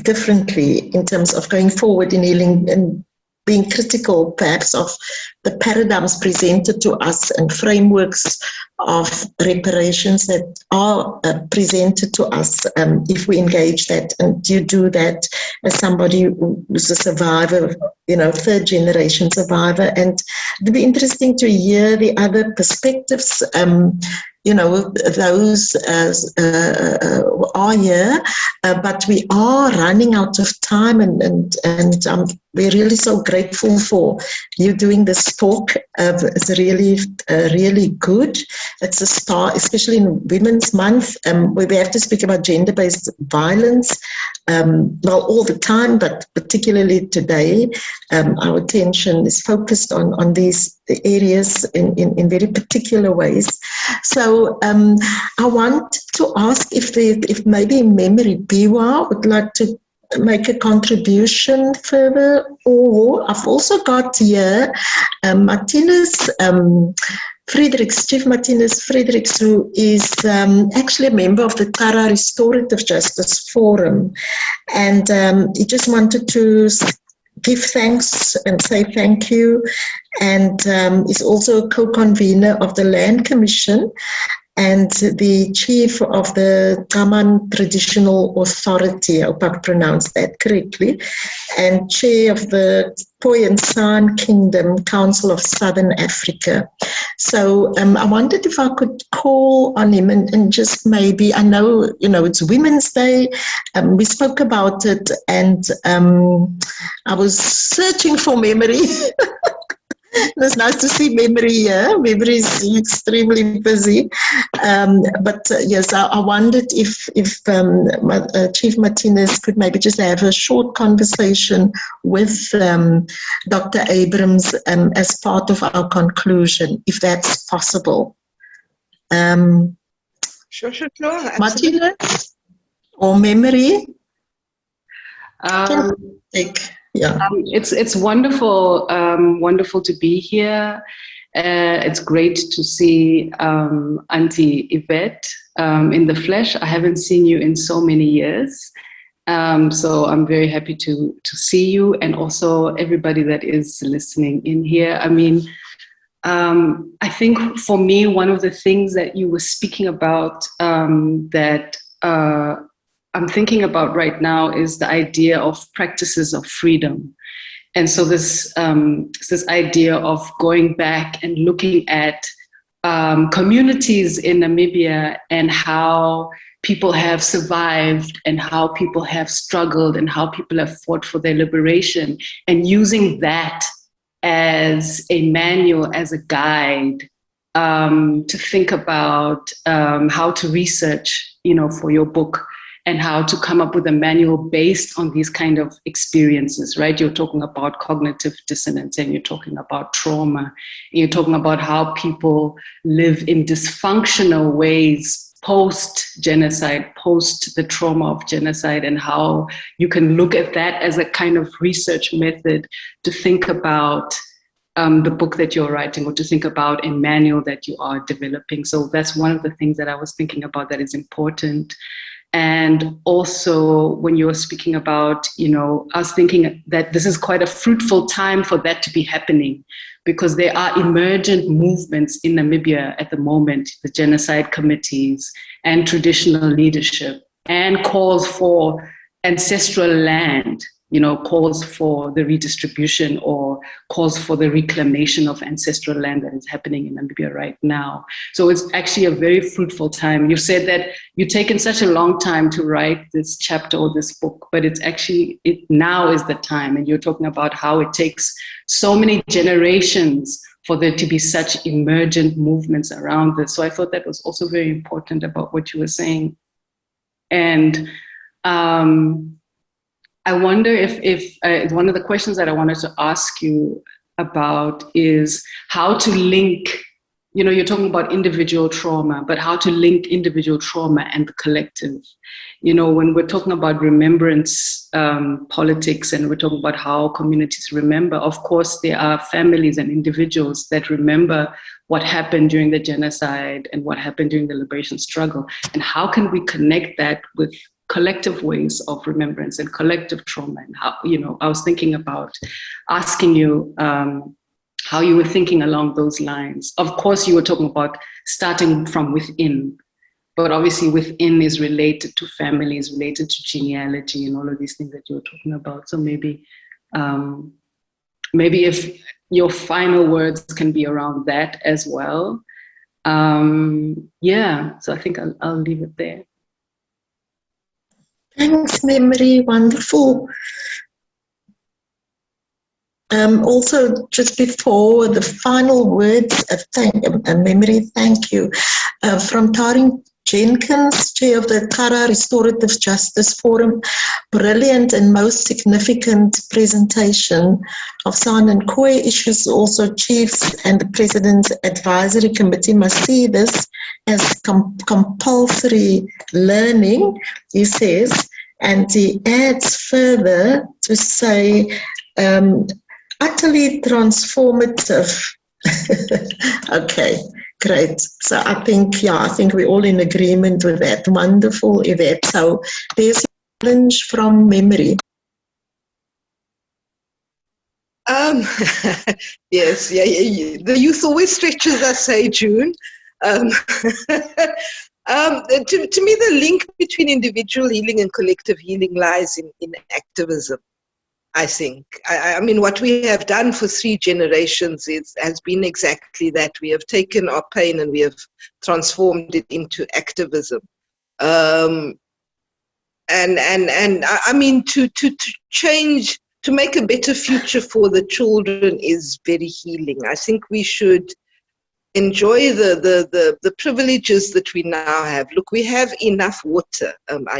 differently in terms of going forward in healing and being critical perhaps of the paradigms presented to us and frameworks of reparations that are presented to us if we engage that. And you do that as somebody who's a survivor, you know, third generation survivor. And it'd be interesting to hear the other perspectives, you know, those are here, but we are running out of time, and we're really so grateful for you doing this talk. It's really good. It's a start, especially in Women's Month, where we have to speak about gender-based violence, well, all the time, but particularly today. Our attention is focused on these areas in very particular ways. So I want to ask if maybe Memory Biwa would like to make a contribution further, or I've also got here Marthinus Fredericks, Chief Marthinus Fredericks, who is actually a member of the Xarra Restorative Justice Forum, and he just wanted to give thanks and say thank you, and is also a co-convener of the Land Commission and the chief of the Aman Traditional Authority, I hope I pronounced that correctly, and chair of the Khoi and San Kingdom Council of Southern Africa. So I wondered if I could call on him and just maybe, I know, you know, it's Women's Day, we spoke about it, and I was searching for memory. It's nice to see Memory here. Memory is extremely busy. But yes, I wondered if Chief Marthinus could maybe just have a short conversation with Dr. Abrams as part of our conclusion, if that's possible. Sure. Marthinus or Memory? Yeah. It's wonderful, wonderful to be here. It's great to see Auntie Yvette in the flesh. I haven't seen you in so many years, so I'm very happy to see you, and also everybody that is listening in here. I mean, I think for me, one of the things that you were speaking about that I'm thinking about right now is the idea of practices of freedom. And so this idea of going back and looking at communities in Namibia and how people have survived and how people have struggled and how people have fought for their liberation, and using that as a manual, as a guide to think about how to research, you know, for your book, and how to come up with a manual based on these kind of experiences, right? You're talking about cognitive dissonance, and you're talking about trauma, and you're talking about how people live in dysfunctional ways post-genocide, post the trauma of genocide, and how you can look at that as a kind of research method to think about the book that you're writing, or to think about a manual that you are developing. So that's one of the things that I was thinking about that is important. And also when you were speaking about, I was thinking that this is quite a fruitful time for that to be happening, because there are emergent movements in Namibia at the moment, the genocide committees and traditional leadership, and calls for ancestral land, calls for the redistribution or calls for the reclamation of ancestral land that is happening in Namibia right now. So it's actually a very fruitful time. You said that you've taken such a long time to write this chapter or this book, but it's actually, now is the time. And you're talking about how it takes so many generations for there to be such emergent movements around this. So I thought that was also very important about what you were saying. And I wonder if one of the questions that I wanted to ask you about is how to link, you're talking about individual trauma, but how to link individual trauma and the collective. When we're talking about remembrance politics, and we're talking about how communities remember, of course, there are families and individuals that remember what happened during the genocide and what happened during the liberation struggle. And how can we connect that with collective ways of remembrance and collective trauma? And how, I was thinking about asking you how you were thinking along those lines. Of course, you were talking about starting from within, but obviously within is related to families, related to genealogy and all of these things that you were talking about. So maybe if your final words can be around that as well. So I think I'll leave it there. Thanks, Memory. Wonderful. Also, just before the final words, Memory, thank you. From Taring Jenkins, Chair of the Xarra Restorative Justice Forum, brilliant and most significant presentation of San and Khoi issues. Also, Chiefs and the President's Advisory Committee must see this as compulsory learning, he says, and he adds further to say, utterly transformative. Okay. Great. So I think we're all in agreement with that. Wonderful, Yvette. So there's a challenge from Memory. Yes, the youth always stretches us, say, June. To me, the link between individual healing and collective healing lies in activism. I think. I mean, what we have done for 3 generations has been exactly that. We have taken our pain and we have transformed it into activism. And I mean, to change, to make a better future for the children is very healing. I think we should enjoy the privileges that we now have. Look, we have enough water.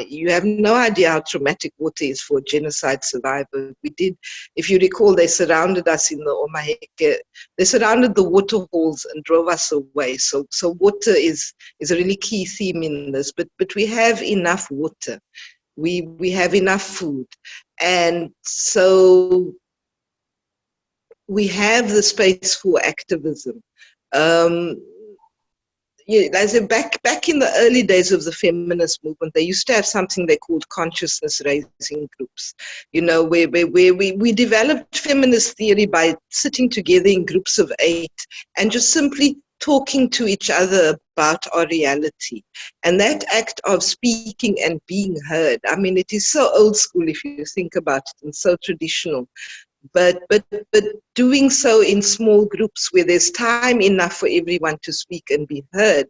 You have no idea how traumatic water is for a genocide survivor. We did, if you recall, they surrounded us in the Omaheke. They surrounded the water holes and drove us away. So water is a really key theme in this. But we have enough water. We have enough food. And so we have the space for activism. I said back in the early days of the feminist movement, they used to have something they called consciousness raising groups, where we developed feminist theory by sitting together in groups of 8 and just simply talking to each other about our reality. And that act of speaking and being heard, I mean, it is so old school if you think about it, and so traditional. But doing so in small groups where there's time enough for everyone to speak and be heard,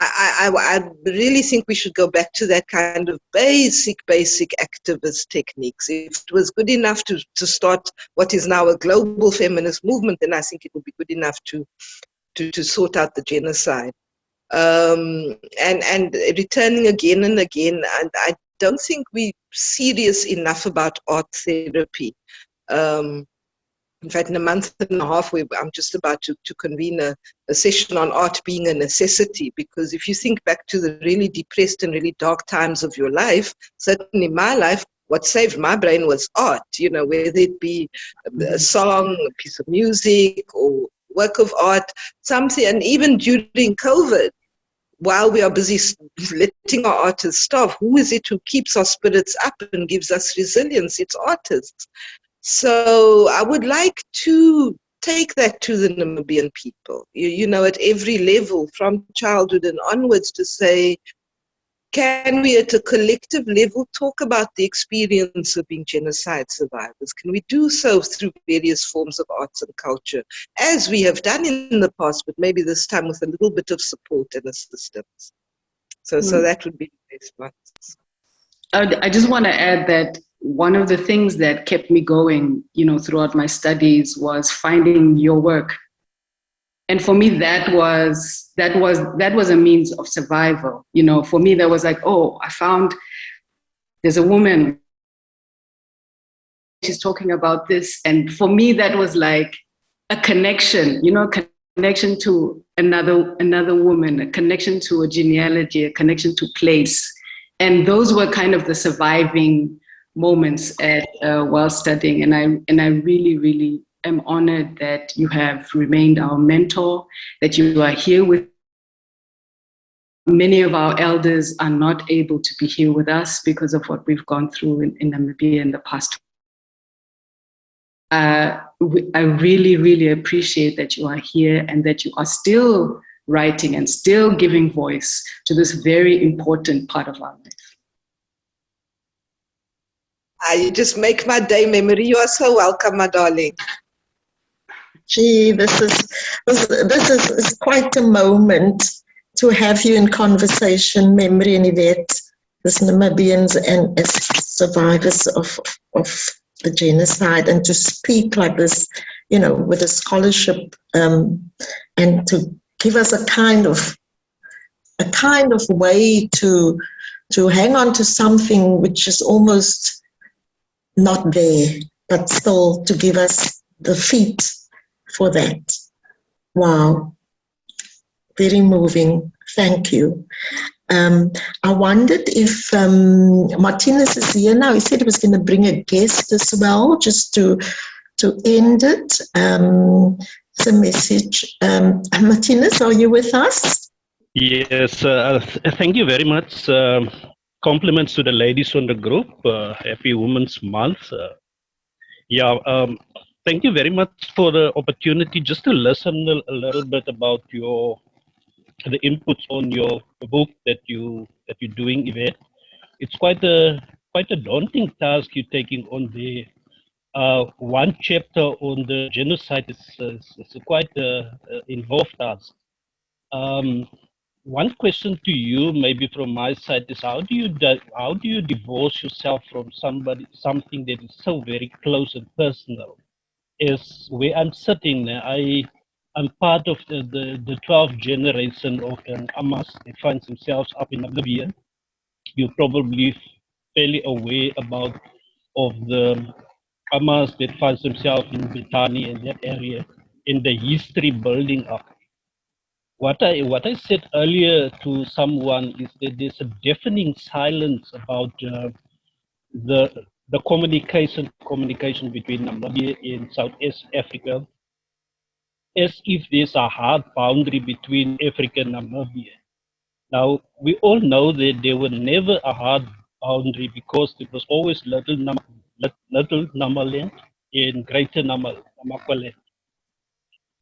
I really think we should go back to that kind of basic activist techniques. If it was good enough to start what is now a global feminist movement, then I think it would be good enough to sort out the genocide. And returning again and again, and I don't think we're serious enough about art therapy. In fact, in a month and a half, I'm just about to convene a session on art being a necessity, because if you think back to the really depressed and really dark times of your life, certainly my life, what saved my brain was art, you know, whether it be a song, a piece of music, or work of art, something. And even during COVID, while we are busy letting our artists starve, who is it who keeps our spirits up and gives us resilience? It's artists. So I would like to take that to the Namibian people, you know, at every level, from childhood and onwards, to say, can we at a collective level talk about the experience of being genocide survivors? Can we do so through various forms of arts and culture, as we have done in the past, but maybe this time with a little bit of support and assistance? So that would be the best one. I just want to add that one of the things that kept me going, you know, throughout my studies was finding your work. And for me, that was a means of survival. You know, for me, that was like, oh, I found there's a woman, she's talking about this. And for me, that was like a connection, you know, connection to another woman, a connection to a genealogy, a connection to place. And those were kind of the surviving moments while studying. And I really, really am honored that you have remained our mentor, that you are here with. Many of our elders are not able to be here with us because of what we've gone through in Namibia in the past. I really, really appreciate that you are here and that you are still writing and still giving voice to this very important part of our life. You just make my day, Memory. You are so welcome, my darling. Gee, this is quite a moment to have you in conversation, Memory and Yvette, as Namibians and as survivors of the genocide, and to speak like this, you know, with a scholarship, and to give us a kind of way to hang on to something which is almost not there, but still to give us the feet for that. Wow. Very moving. Thank you. I wondered if Marthinus is here now. He said he was going to bring a guest as well, just to end it. It's a message. Marthinus, are you with us? Yes, thank you very much. Compliments to the ladies on the group. Happy Women's Month. Thank you very much for the opportunity just to listen a little bit about the inputs on your book that you're doing, Yvette. It's quite a daunting task you're taking on the one chapter on the genocide. It's quite involved task. One question to you, maybe from my side, is how do you divorce yourself from something that is so very close and personal? Is where I'm sitting. I'm part of the 12th generation of an Amas that finds themselves up in Namibia. You're probably fairly aware of the Amas that finds themselves in Bethani and that area, in the history building up. What I said earlier to someone is that there's a deafening silence about the communication between Namibia and Southeast Africa, as if there's a hard boundary between Africa and Namibia. Now, we all know that there was never a hard boundary because there was always little Namaland and greater Namakwaland.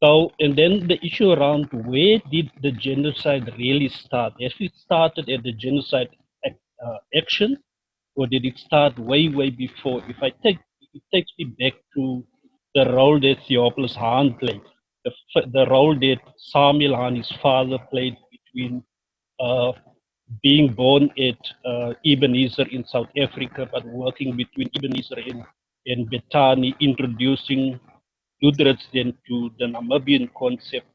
So, and then the issue around where did the genocide really start? Has it started at the genocide action, or did it start way before? It takes me back to the role that Theophilus Hahn played, the role that Samuel Hahn, his father, played between being born at Ebenezer in South Africa, but working between Ebenezer and Bethani, introducing Lutherans then to the Namibian concept,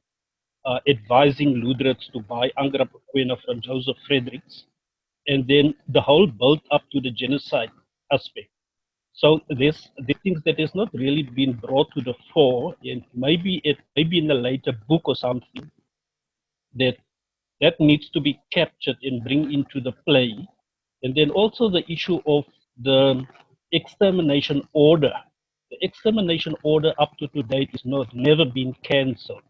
advising Lutherans to buy Angra Pequena from Joseph Fredericks, and then the whole build up to the genocide aspect. So there's the things that has not really been brought to the fore, and maybe in a later book or something that needs to be captured and bring into the play. And then also the issue of the extermination order. The extermination order up to date is never been cancelled.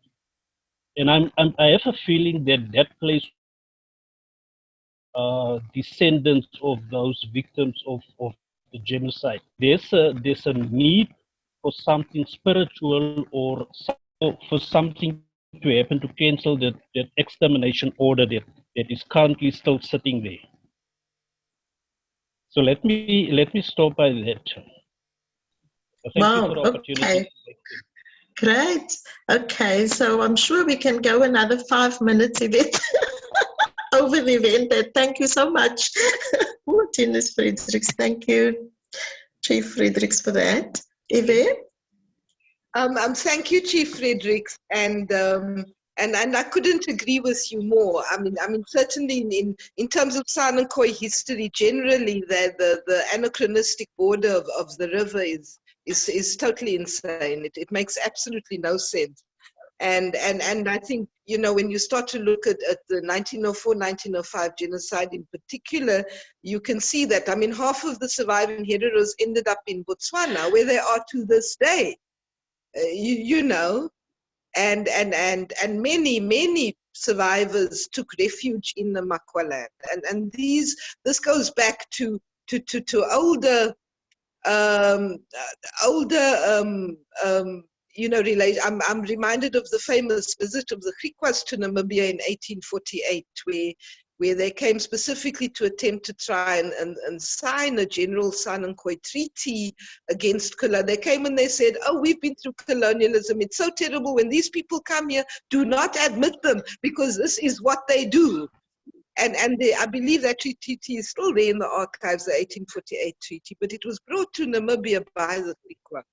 And I have a feeling that plays descendants of those victims of the genocide. There's a need for something spiritual or for something to happen to cancel that extermination order that is currently still sitting there. So let me stop by that. So thank you for the opportunity. Okay. Great. Okay, so I'm sure we can go another 5 minutes, Yvette, over the event. But thank you so much, Marthinus Fredericks. Thank you, Chief Fredericks, for that. Yvette? Thank you, Chief Fredericks, and I couldn't agree with you more. I mean, certainly in terms of San and Khoi history, generally, the anachronistic border of the river is totally insane. It makes absolutely no sense. And I think, you know, when you start to look at the 1904-1905 genocide in particular, you can see that, I mean, half of the surviving Hereros ended up in Botswana, where they are to this day. You know, and many survivors took refuge in the Makwaland, and this goes back to older you know, I'm reminded of the famous visit of the Griquas to Namibia in 1848, where they came specifically to attempt to try and sign a general San and Khoi treaty against colonialism. They came and they said, oh, we've been through colonialism. It's so terrible. When these people come here, do not admit them, because this is what they do. And I believe that treaty is still there in the archives, the 1848 treaty, but it was brought to Namibia by the Griqua.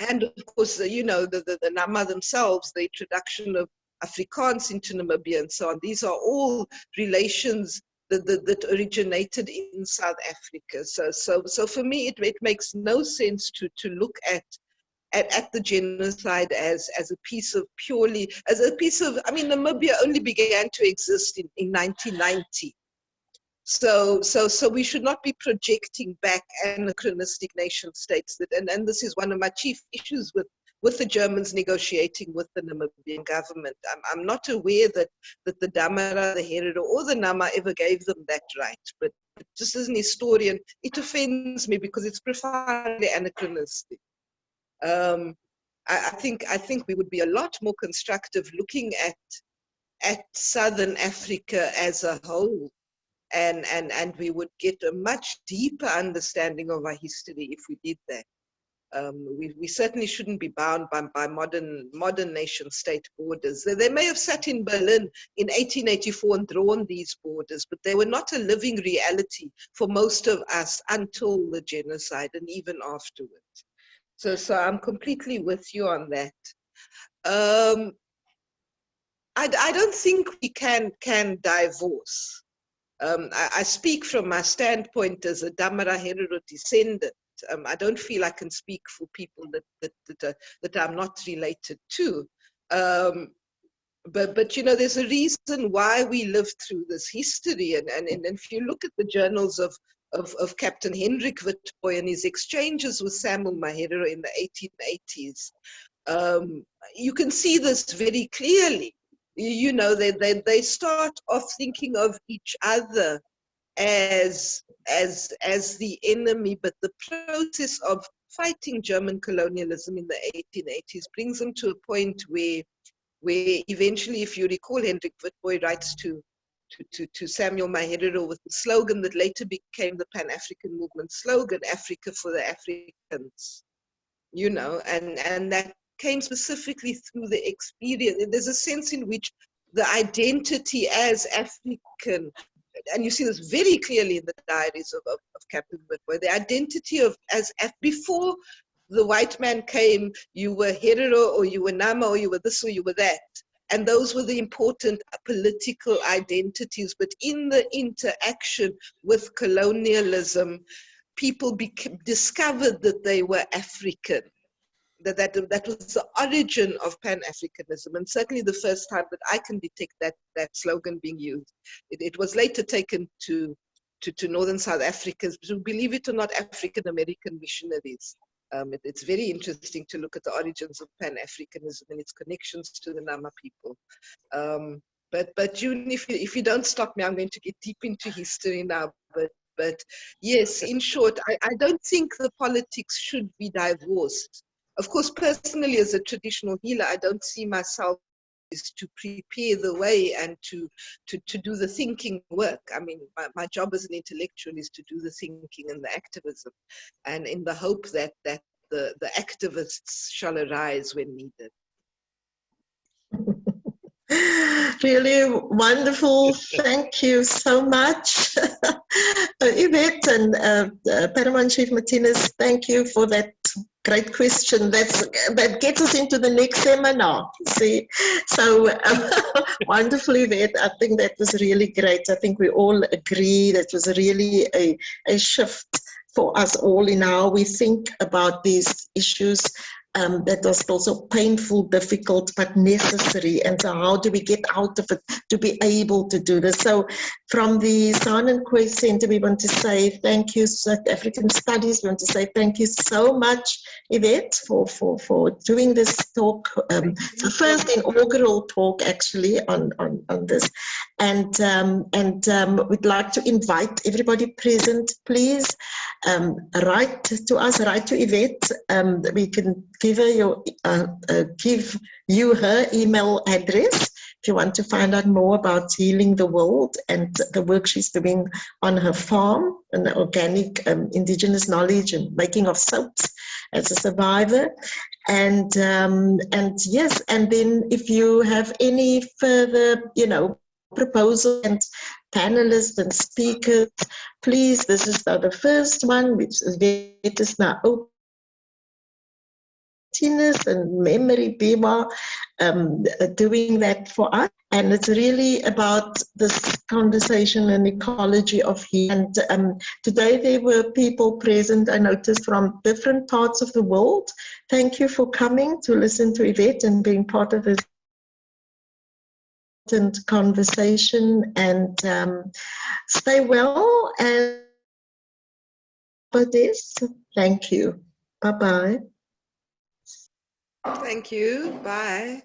And of course, you know, the Nama themselves, the introduction of Afrikaans into Namibia and so on. These are all relations that originated in South Africa. So for me, it makes no sense to look at the genocide as a piece of I mean, Namibia only began to exist in 1990. So we should not be projecting back anachronistic nation states. And this is one of my chief issues with the Germans negotiating with the Namibian government. I'm not aware that the Damara, the Herero, or the Nama ever gave them that right. But just as an historian, it offends me because it's profoundly anachronistic. I think we would be a lot more constructive looking at Southern Africa as a whole. And we would get a much deeper understanding of our history if we did that. We certainly shouldn't be bound by modern nation state borders. They may have sat in Berlin in 1884 and drawn these borders, but they were not a living reality for most of us until the genocide and even afterwards. So I'm completely with you on that. I don't think we can divorce. I speak from my standpoint as a Damara Herero descendant. I don't feel I can speak for people that I'm not related to. But you know, there's a reason why we lived through this history. And if you look at the journals of Captain Hendrik Witbooi and his exchanges with Samuel Mahero in the 1880s, you can see this very clearly. You know, they start off thinking of each other as the enemy, but the process of fighting German colonialism in the 1880s brings them to a point where eventually, if you recall, Hendrik Witbooi writes to Samuel Mahero with the slogan that later became the Pan-African movement slogan, Africa for the Africans, you know, and that came specifically through the experience. There's a sense in which the identity as African, and you see this very clearly in the diaries of Captain Witbooi, the identity of before the white man came, you were Herero or you were Nama or you were this or you were that. And those were the important political identities. But in the interaction with colonialism, people discovered that they were African. That was the origin of Pan-Africanism, and certainly the first time that I can detect that slogan being used. It was later taken to Northern South Africa, so believe it or not, African-American missionaries. It's very interesting to look at the origins of Pan-Africanism and its connections to the Nama people. But June, if you don't stop me, I'm going to get deep into history now. But yes, in short, I don't think the politics should be divorced. Of course, personally, as a traditional healer, I don't see myself as to prepare the way and to do the thinking work. I mean, my job as an intellectual is to do the thinking and the activism, and in the hope that the activists shall arise when needed. Really wonderful. Thank you so much, Yvette and Paramount Chief Marthinus. Thank you for that great question. That gets us into the next seminar. See, so wonderful, Yvette. I think that was really great. I think we all agree that was really a shift for us all in how we think about these issues. That was also painful, difficult, but necessary. And so how do we get out of it to be able to do this? So from the San and Khoi Center, we want to say thank you, South African Studies. We want to say thank you so much, Yvette, for doing this talk. The first inaugural talk, actually, on this. And we'd like to invite everybody present, please, write to us, write to Yvette. We can give you her email address if you want to find out more about healing the world and the work she's doing on her farm and the organic indigenous knowledge and making of soaps as a survivor. And yes, and then if you have any further, proposals and panelists and speakers, please, this is now the first one, which is now open. And Memory Bima doing that for us, and it's really about this conversation and ecology of healing. And today there were people present, I noticed, from different parts of the world. Thank you for coming to listen to Yvette and being part of this conversation, and stay well and this. Thank you. Bye-bye. Thank you. Bye.